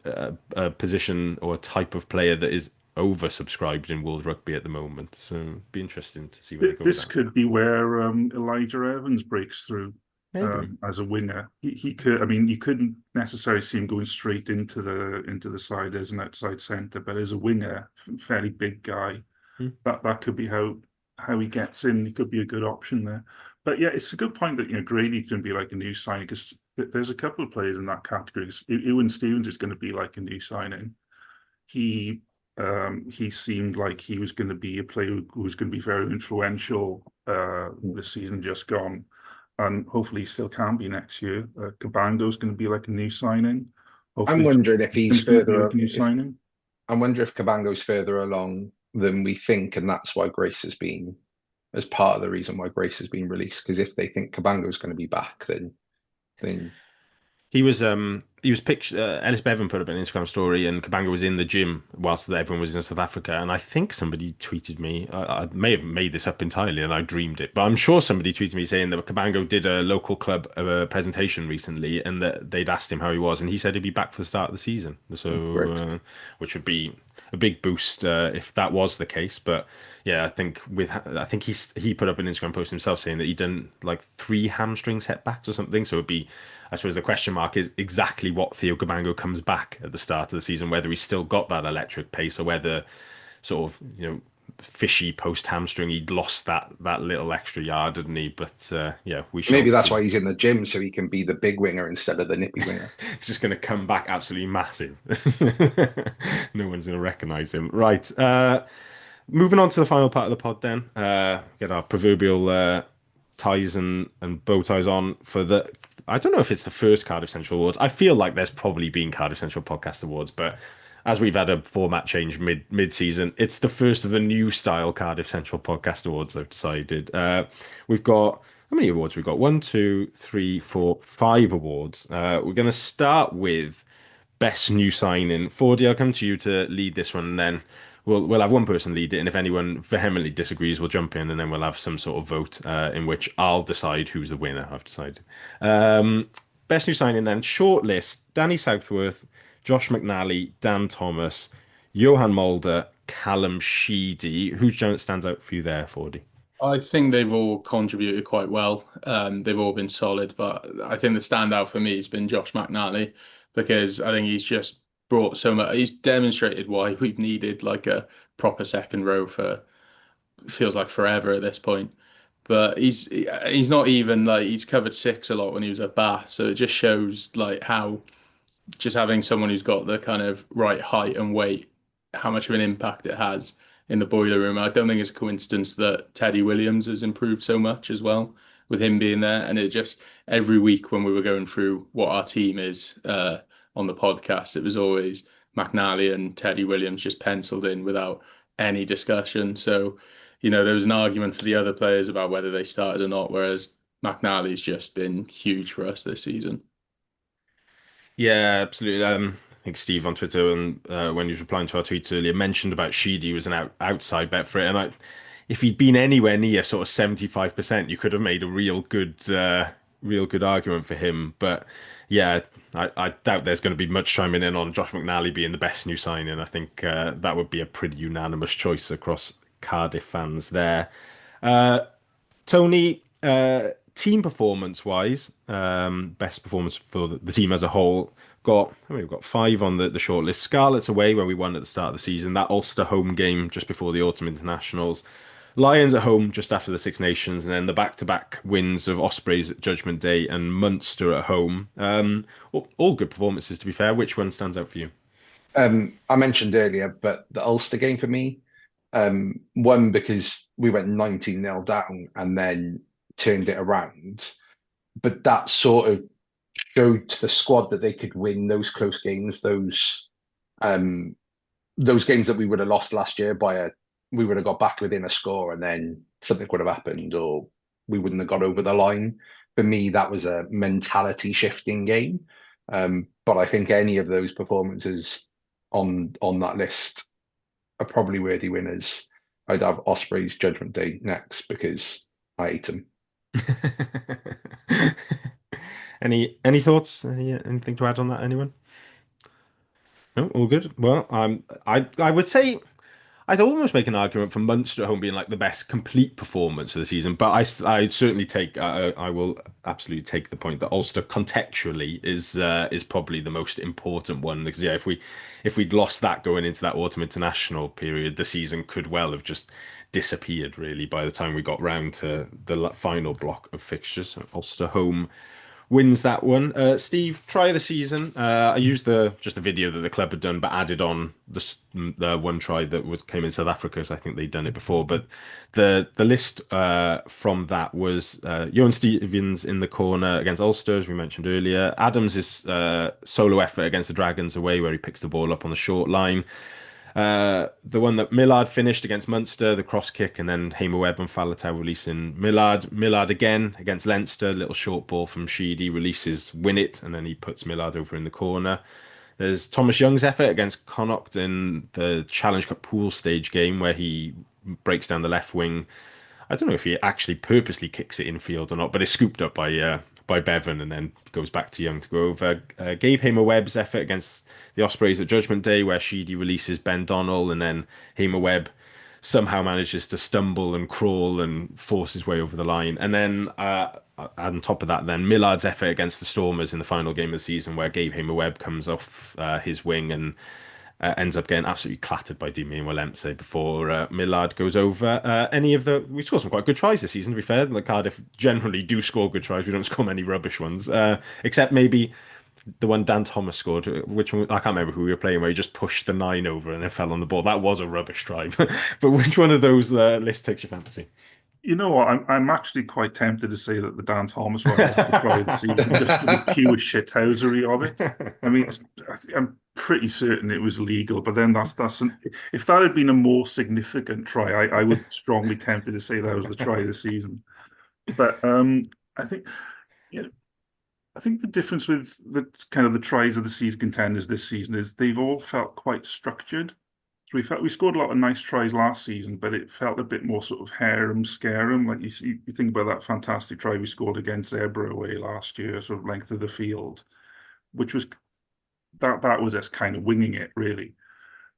a position or a type of player that is oversubscribed in world rugby at the moment. So it'd be interesting to see where they go with this that. could be where Elijah Evans breaks through Maybe. as a winger. He could. I mean, you couldn't necessarily see him going straight into the side as an outside centre, but as a winger, fairly big guy, that could be how he gets in. He could be a good option there. But yeah, it's a good point that Grady can be like a new signing, because there's a couple of players in that category. Ewan Stevens is going to be like a new signing. He seemed like he was going to be a player who was going to be very influential this season just gone, and hopefully he still can be next year. Cabando's going to be like a new signing. I'm wondering if he's further. New signing. I wonder if Cabango's further along than we think, and that's why Grace has been, as part of the reason why Grace has been released. Because if they think Cabango's going to be back, then He was pictured. Ellis Bevan put up an Instagram story, and Kabanga was in the gym whilst everyone was in South Africa. And I think somebody tweeted me. I may have made this up entirely, and I dreamed it, but I'm sure somebody tweeted me saying that Kabango did a local club presentation recently, and that they'd asked him how he was, and he said he'd be back for the start of the season. So, which would be a big boost if that was the case. But yeah, I think he put up an Instagram post himself saying that he'd done like 3 hamstring setbacks or something. So it'd be, I suppose the question mark is exactly what Theo Cabango comes back at the start of the season, whether he's still got that electric pace or whether sort of, fishy post hamstring, he'd lost that little extra yard, didn't he? But yeah, we should. Maybe that's why he's in the gym, so he can be the big winger instead of the nippy winger. He's just going to come back absolutely massive. No one's going to recognise him. Right. Moving on to the final part of the pod then. Get our proverbial ties and bow ties on for the... I don't know if it's the first Cardiff Central Awards. I feel like there's probably been Cardiff Central Podcast Awards, but as we've had a format change mid-season, it's the first of the new style Cardiff Central Podcast Awards, I've decided. We've got... How many awards we've got? 1, 2, 3, 4, 5 awards. We're going to start with Best New Signing. Fordy, I'll come to you to lead this one, and then we'll have one person lead it, and if anyone vehemently disagrees, we'll jump in, and then we'll have some sort of vote in which I'll decide who's the winner. I've decided. Best New Signing then. Shortlist: Danny Southworth, Josh McNally, Dan Thomas, Johan Mulder, Callum Sheedy. Who stands out for you there, Fordy? I think they've all contributed quite well. They've all been solid, but I think the standout for me has been Josh McNally, because I think he's just brought so much. He's demonstrated why we've needed like a proper second row for feels like forever at this point. But he's not even like he's covered six a lot when he was at Bath, so it just shows like how just having someone who's got the kind of right height and weight, how much of an impact it has in the boiler room. I don't think it's a coincidence that Teddy Williams has improved so much as well with him being there. And it just every week when we were going through what our team is on the podcast, it was always McNally and Teddy Williams just penciled in without any discussion. So, there was an argument for the other players about whether they started or not, whereas McNally's just been huge for us this season. Yeah, absolutely. I think Steve on Twitter, and when he was replying to our tweets earlier, mentioned about Sheedy was an outside bet for it. And if he'd been anywhere near sort of 75%, you could have made a real good argument for him. But yeah, I doubt there's going to be much chiming in on Josh McNally being the best new signing. I think that would be a pretty unanimous choice across Cardiff fans there. Tony, team performance wise, best performance for the team as a whole. We've got five on the short list. Scarlets away, where we won at the start of the season. That Ulster home game just before the autumn internationals. Lions at home just after the Six Nations, and then the back-to-back wins of Ospreys at Judgment Day and Munster at home. All good performances, to be fair. Which one stands out for you? I mentioned earlier, but the Ulster game for me, one because we went 19-0 down and then turned it around, but that sort of showed to the squad that they could win those close games, those games that we would have lost last year we would have got back within a score and then something would have happened or we wouldn't have got over the line. For me, that was a mentality shifting game. But I think any of those performances on that list are probably worthy winners. I'd have Ospreys Judgment Day next because I hate them. Any thoughts? Anything to add on that? Anyone? No, all good. Well, I would say I'd almost make an argument for Munster at home being like the best complete performance of the season, but I certainly take I will absolutely take the point that Ulster contextually is probably the most important one because yeah, if we'd lost that going into that autumn international period, the season could well have just disappeared really by the time we got round to the final block of fixtures. So Ulster home wins that one. Steve, try of the season. I used just the video that the club had done, but added on the one try that came in South Africa, so I think they'd done it before. But the list from that was Johan Stevens in the corner against Ulster, as we mentioned earlier. Adams' solo effort against the Dragons away, where he picks the ball up on the short line. The one that Millard finished against Munster, the cross kick, and then Hamer Webb and Faletau releasing Millard. Millard again against Leinster, little short ball from Sheedy, releases Winnett, and then he puts Millard over in the corner. There's Thomas Young's effort against Connacht in the Challenge Cup pool stage game where he breaks down the left wing. I don't know if he actually purposely kicks it infield or not, but it's scooped up by Bevan and then goes back to Young to go over. Gabe Hamer-Webb's effort against the Ospreys at Judgment Day, where Sheedy releases Ben Donnell, and then Hamer-Webb somehow manages to stumble and crawl and force his way over the line. And then on top of that, then Millard's effort against the Stormers in the final game of the season, where Gabe Hamer-Webb comes off his wing and ends up getting absolutely clattered by Damian Willemse before Millard goes over. We scored some quite good tries this season, to be fair. Like Cardiff generally do score good tries. We don't score many rubbish ones, except maybe the one Dan Thomas scored, which one, I can't remember who we were playing, where he just pushed the 9 over and then fell on the ball. That was a rubbish try. But which one of those lists takes your fantasy? You know what? I'm actually quite tempted to say that the Dan Thomas one was the try of the season, just for the pure shithousery of it. I mean, I'm pretty certain it was legal, but then if that had been a more significant try, I would strongly tempted to say that was the try of the season. But I think, I think the difference with the kind of the tries of the season contenders this season is they've all felt quite structured. So we scored a lot of nice tries last season, but it felt a bit more sort of harem-scarum. Like you think about that fantastic try we scored against Zebra away last year, sort of length of the field, which was that was us kind of winging it really.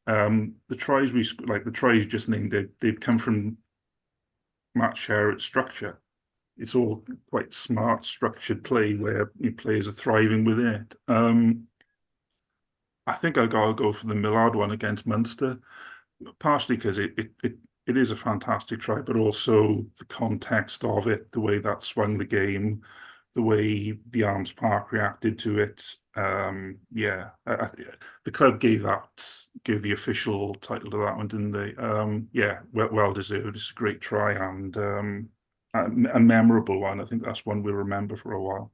The tries the tries you just named, they'd come from Matt Sherratt's structure. It's all quite smart, structured play where players are thriving with it. I think I'll go for the Millard one against Munster, partially because it it is a fantastic try, but also the context of it, the way that swung the game, the way the Arms Park reacted to it. The club gave the official title to that one, didn't they? Well deserved. It's a great try and a memorable one. I think that's one we'll remember for a while.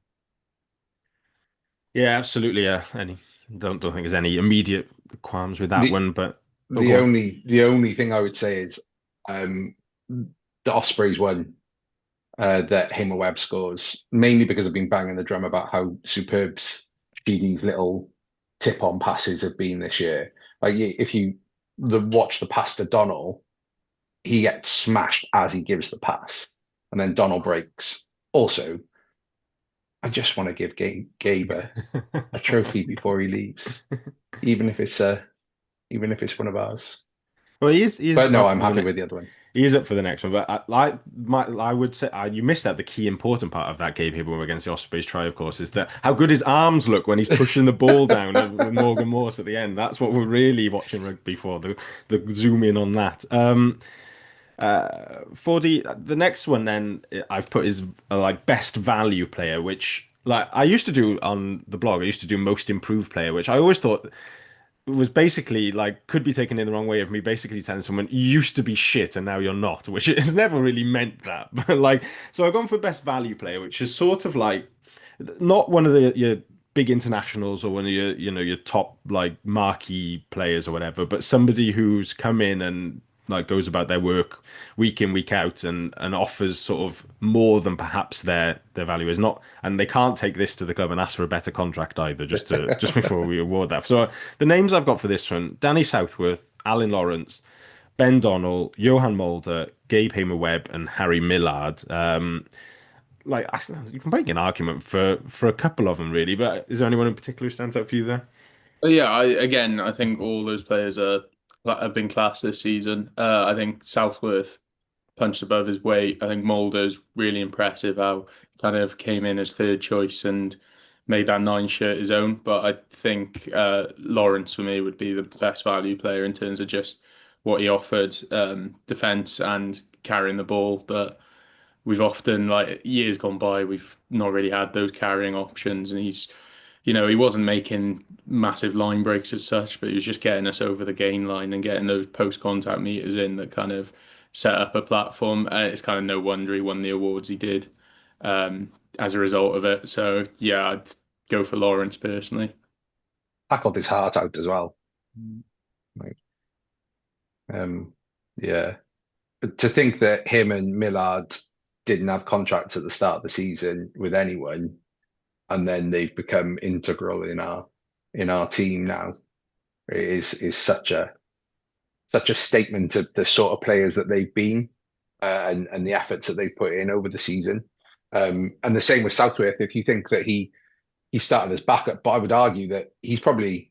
Yeah, absolutely. Yeah, don't think there's any immediate qualms with that one, but the only thing I would say is the Ospreys one that Hamer Webb scores, mainly because I've been banging the drum about how superb Sheedy's little tip-on passes have been this year. Like if you watch the pass to Donnell, he gets smashed as he gives the pass, and then Donnell breaks. Also, I just want to give Gabe a trophy before he leaves, even if it's one of ours. Well, he is. But no, I'm happy with the other one. He is up for the next one, but I would say you missed out the key important part of that game here against the Ospreys try, of course, is that how good his arms look when he's pushing the ball down with Morgan Morse at the end. That's what we're really watching rugby for, the zoom in on that. For the next one, then I've put is like best value player, which like I used to do on the blog. I used to do most improved player, which I always thought was basically like could be taken in the wrong way of me basically telling someone you used to be shit and now you're not, which has never really meant that. But like, so I've gone for best value player, which is sort of like not one of your big internationals or one of your top like marquee players or whatever, but somebody who's come in and like goes about their work week in, week out and offers sort of more than perhaps their value is not, and they can't take this to the club and ask for a better contract either, just before we award that. So the names I've got for this one: Danny Southworth, Alan Lawrence, Ben Donnell, Johan Mulder, Gabe Hamer-Webb, and Harry Millard. Like you can make an argument for a couple of them really, but is there anyone in particular who stands out for you there? Yeah, I think all those players have been class this season. I think Southworth punched above his weight. I think Mulder's really impressive how he kind of came in as third choice and made that 9 shirt his own. But I think Lawrence for me would be the best value player in terms of just what he offered, defence and carrying the ball. But we've often, like years gone by, we've not really had those carrying options, and he wasn't making massive line breaks as such, but he was just getting us over the gain line and getting those post-contact meters in that kind of set up a platform. It's kind of no wonder he won the awards he did as a result of it. So yeah, I'd go for Lawrence personally. Tackled his heart out as well. Like, yeah. But to think that him and Millard didn't have contracts at the start of the season with anyone, and then they've become integral in our team now, is such a statement of the sort of players that they've been and the efforts that they've put in over the season. And the same with Southworth. If you think that he started as backup, but I would argue that he's probably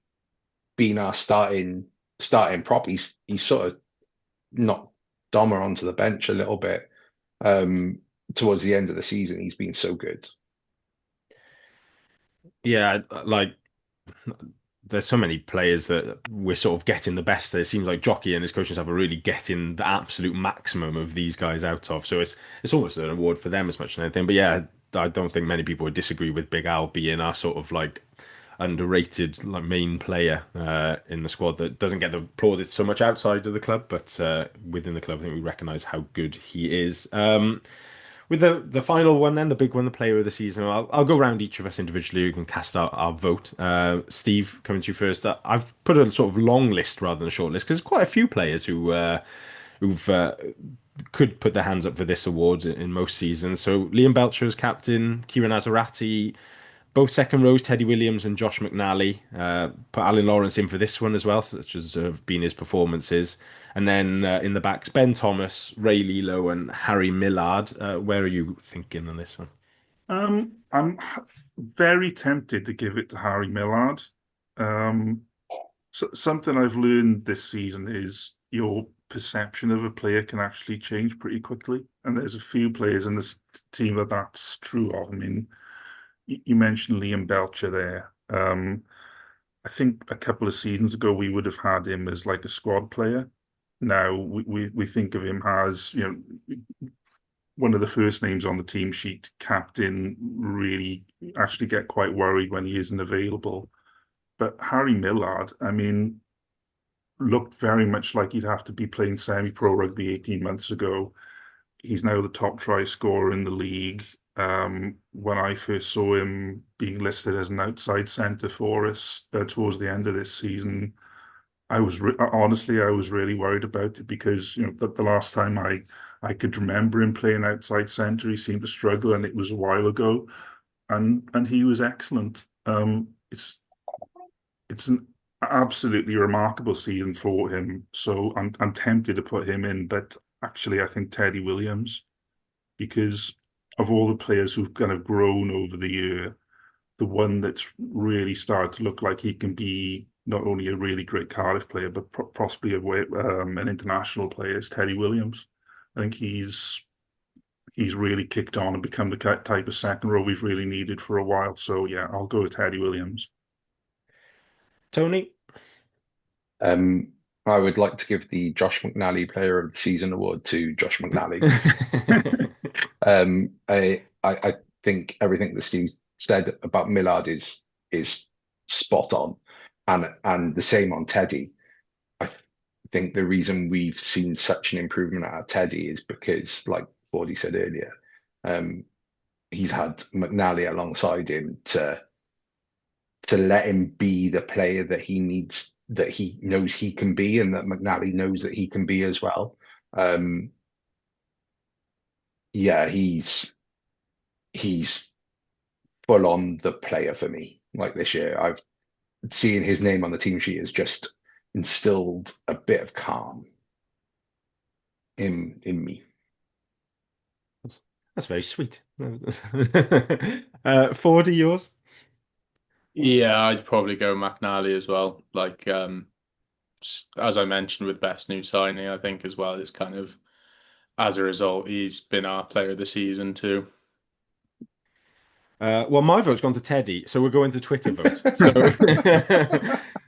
been our starting prop. He's sort of knocked Dahmer onto the bench a little bit towards the end of the season. He's been so good. Yeah, like there's so many players that we're sort of getting the best. It seems like Jockey and his coaching staff are really getting the absolute maximum of these guys out of. So it's almost an award for them as much as anything. But yeah, I don't think many people would disagree with Big Al being our sort of like underrated like main player in the squad that doesn't get applauded so much outside of the club, but within the club, I think we recognise how good he is. With the final one, then the big one, the player of the season. I'll go around each of us individually. We can cast out our vote. Steve, coming to you first. I've put a sort of long list rather than a short list because there's quite a few players who've could put their hands up for this award in most seasons. So Liam Belcher as captain, Kieran Azarati, both second rows, Teddy Williams and Josh McNally. Put Alan Lawrence in for this one as well, such as have been his performances. And then in the backs, Ben Thomas, Rey Lee-Lo and Harry Millard. Where are you thinking on this one? I'm very tempted to give it to Harry Millard. So something I've learned this season is your perception of a player can actually change pretty quickly. And there's a few players in this team that's true of. I mean, you mentioned Liam Belcher there. I think a couple of seasons ago, we would have had him as like a squad player. now we think of him as, one of the first names on the team sheet, captain, really actually get quite worried when he isn't available. But Harry Millard, I mean, looked very much like he'd have to be playing semi-pro rugby 18 months ago. He's now the top try scorer in the league. When I first saw him being listed as an outside centre for us towards the end of this season, honestly, I was really worried about it because the last time I could remember him playing outside centre, he seemed to struggle, and it was a while ago, and he was excellent. It's an absolutely remarkable season for him. So I'm tempted to put him in, but actually I think Teddy Williams, because of all the players who've kind of grown over the year, the one that's really started to look like he can be not only a really great Cardiff player, but possibly an international player is Teddy Williams. I think he's really kicked on and become the type of second row we've really needed for a while. So yeah, I'll go with Teddy Williams. Tony? I would like to give the Josh McNally Player of the Season award to Josh McNally. I think everything that Steve said about Millard is spot on, and the same on Teddy. I think the reason we've seen such an improvement out of Teddy is because, like Fordy said earlier, he's had McNally alongside him to let him be the player that he needs, that he knows he can be, and that McNally knows that he can be as well. Yeah, he's full on the player for me. Like this year, I've seen his name on the team sheet has just instilled a bit of calm in me. That's very sweet. 40 yours? Yeah, I'd probably go McNally as well. Like, as I mentioned with best new signing, I think as well, it's kind of, as a result, he's been our player of the season too. Well, my vote's gone to Teddy, so we're going to Twitter vote. So,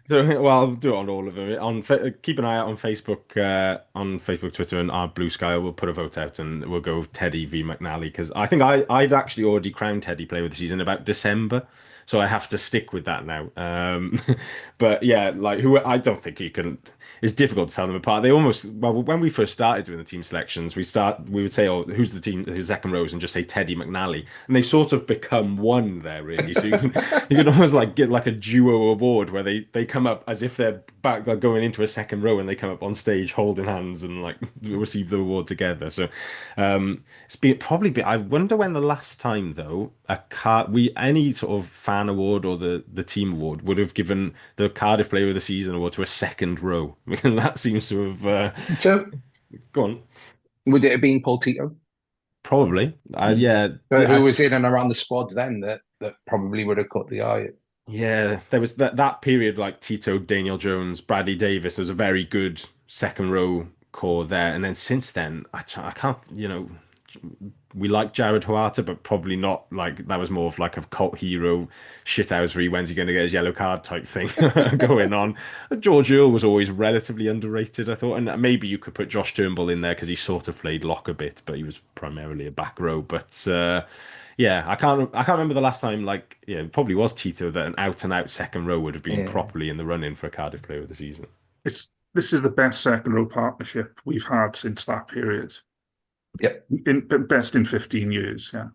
well, I'll do it on all of them. Keep an eye out on Facebook, Twitter, and our Blue Sky. We'll put a vote out, and we'll go Teddy v McNally, because I think I'd actually already crowned Teddy Player of the Season about December, so I have to stick with that now. But yeah, like I don't think you can. It's difficult to tell them apart. They almost, well, when we first started doing the team selections, we would say, oh, who's the team, who's second rows, and just say Teddy McNally, and they've sort of become one there, really. So you can almost like get like a duo award where they come up as if they're going into a second row, and they come up on stage holding hands and like receive the award together. So it's probably I wonder when the last time though any sort of fan award or the team award would have given the Cardiff Player of the Season award to a second row, because that seems to have So, go on. would it have been Paul Tito? Probably, yeah. Who was in and around the squad then that probably would have caught the eye? Yeah, there was that period, like Tito, Daniel Jones, Bradley Davis. There was a very good second row core there, and then since then, I can't. We like Jared Huerta, but probably not like that was more of like a cult hero shithousery. When's he going to get his yellow card type thing going on? George Earl was always relatively underrated, I thought, and maybe you could put Josh Turnbull in there because he sort of played lock a bit, but he was primarily a back row. But yeah, I can't remember the last time. Like, yeah, it probably was Tito that an out and out second row would have been properly in the run in for a Cardiff Player of the Season. This is the best second row partnership we've had since that period. Yep. Best in 15 years, yeah.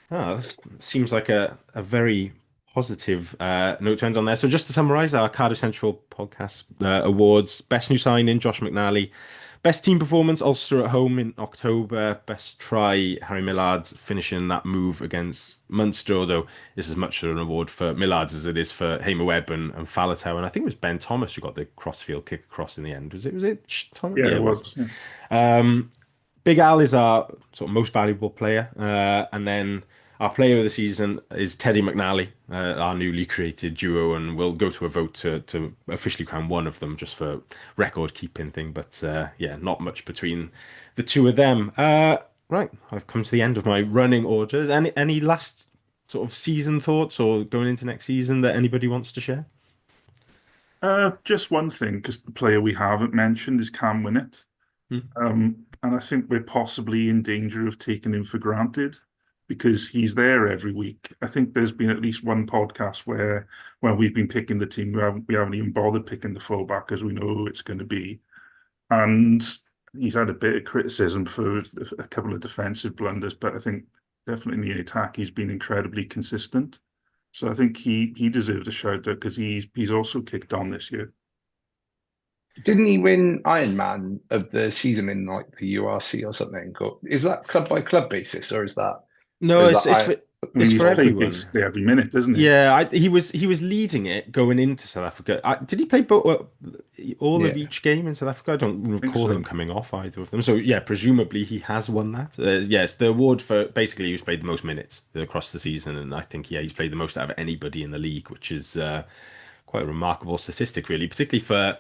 Oh, this seems like a very positive note to end on there. So just to summarise, our Cardiff Central Podcast Awards: Best New Signing, Josh McNally; Best Team Performance, Ulster at home in October; Best Try, Harry Millard, finishing that move against Munster, although this is much of an award for Millards as it is for Hamer Webb and Faletau. And I think it was Ben Thomas who got the crossfield kick across in the end. Was it Thomas? Yeah, it was. Yeah. Big Al is our sort of most valuable player, and then our player of the season is Teddy McNally, our newly created duo, and we'll go to a vote to officially crown one of them just for record keeping thing. But yeah, not much between the two of them. Right, I've come to the end of my running orders. Any last sort of season thoughts or going into next season that anybody wants to share? Just one thing, because the player we haven't mentioned is Cam Winnett. And I think we're possibly in danger of taking him for granted because he's there every week. I think there's been at least one podcast where we've been picking the team, we haven't even bothered picking the fullback as we know who it's going to be. And he's had a bit of criticism for a couple of defensive blunders, but I think definitely in the attack he's been incredibly consistent. So I think he deserves a shout out because he's also kicked on this year. Didn't he win Ironman of the season in like the URC or something? Or is that club by club basis, or is that? No, it's for everyone. Basically every minute, doesn't he? Yeah, he was leading it going into South Africa. Did he play all of each game in South Africa? I don't recall him coming off either of them. So yeah, presumably he has won that. Yes, the award for basically who's played the most minutes across the season, and I think he's played the most out of anybody in the league, which is quite a remarkable statistic, really, particularly for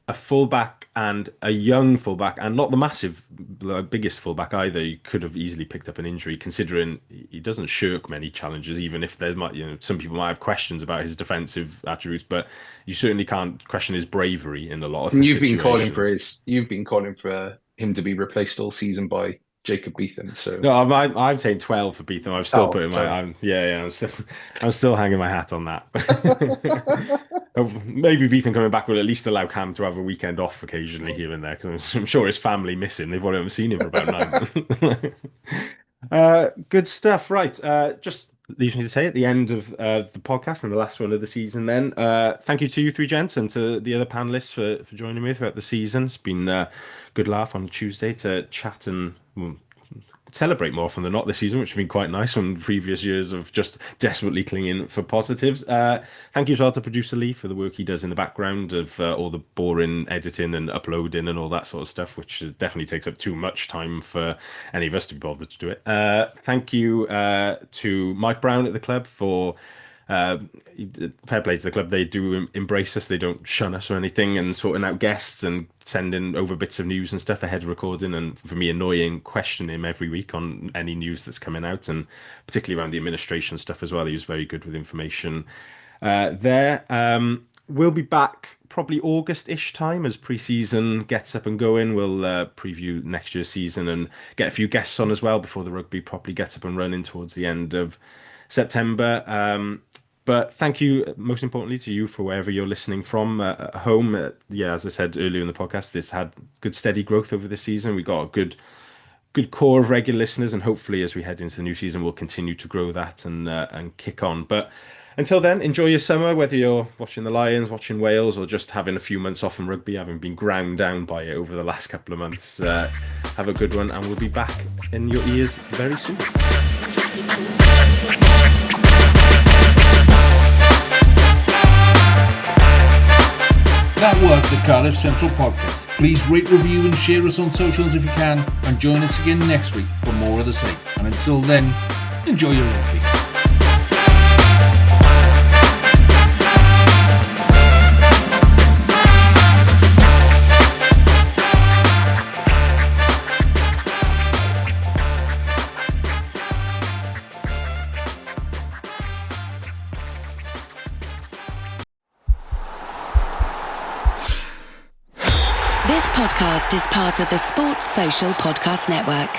a fullback and a young fullback, and not the biggest fullback either. He could have easily picked up an injury, considering he doesn't shirk many challenges, even if there might, some people might have questions about his defensive attributes, but you certainly can't question his bravery in a lot of situations. You've been calling for him to be replaced all season by Jacob Beetham. So no, I'm saying 12 for Beetham. I've still put in I'm still hanging my hat on that. Maybe Beetham coming back will at least allow Cam to have a weekend off occasionally here and there, because I'm sure his family miss him. They've probably haven't seen him for about 9 months. Good stuff. Right. Just leaves me to say at the end of the podcast and the last one of the season then, thank you to you three gents and to the other panelists for joining me throughout the season. It's been a good laugh on Tuesday to chat and celebrate more often than not this season, which has been quite nice from previous years of just desperately clinging for positives. Thank you as well to producer Lee for the work he does in the background of all the boring editing and uploading and all that sort of stuff, which definitely takes up too much time for any of us to be bothered to do it. Thank you to Mike Brown at the club for fair play to the club. They do embrace us, they don't shun us or anything, and sorting out guests and sending over bits of news and stuff ahead of recording, and for me questioning him every week on any news that's coming out, and particularly around the administration stuff as well. He was very good with information there. We'll be back probably August-ish time as pre-season gets up and going. We'll preview next year's season and get a few guests on as well before the rugby properly gets up and running towards the end of September. But thank you, most importantly, to you for wherever you're listening from at home. As I said earlier in the podcast, it's had good steady growth over the season. We got a good core of regular listeners, and hopefully as we head into the new season, we'll continue to grow that and kick on. But until then, enjoy your summer, whether you're watching the Lions, watching Wales, or just having a few months off from rugby, having been ground down by it over the last couple of months. Have a good one, and we'll be back in your ears very soon. That was the Cardiff Central Podcast. Please rate, review and share us on socials if you can, and join us again next week for more of the same. And until then, enjoy your rugby. This podcast is part of the Sports Social Podcast Network.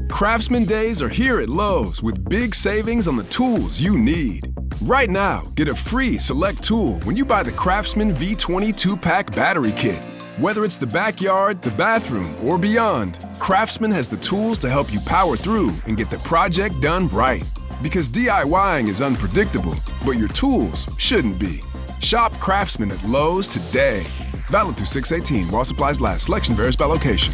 Craftsman Days are here at Lowe's with big savings on the tools you need. Right now, get a free select tool when you buy the Craftsman V20 2-pack battery kit. Whether it's the backyard, the bathroom, or beyond, Craftsman has the tools to help you power through and get the project done right. Because DIYing is unpredictable, but your tools shouldn't be. Shop Craftsman at Lowe's today. Valid through 6/18 while supplies last. Selection varies by location.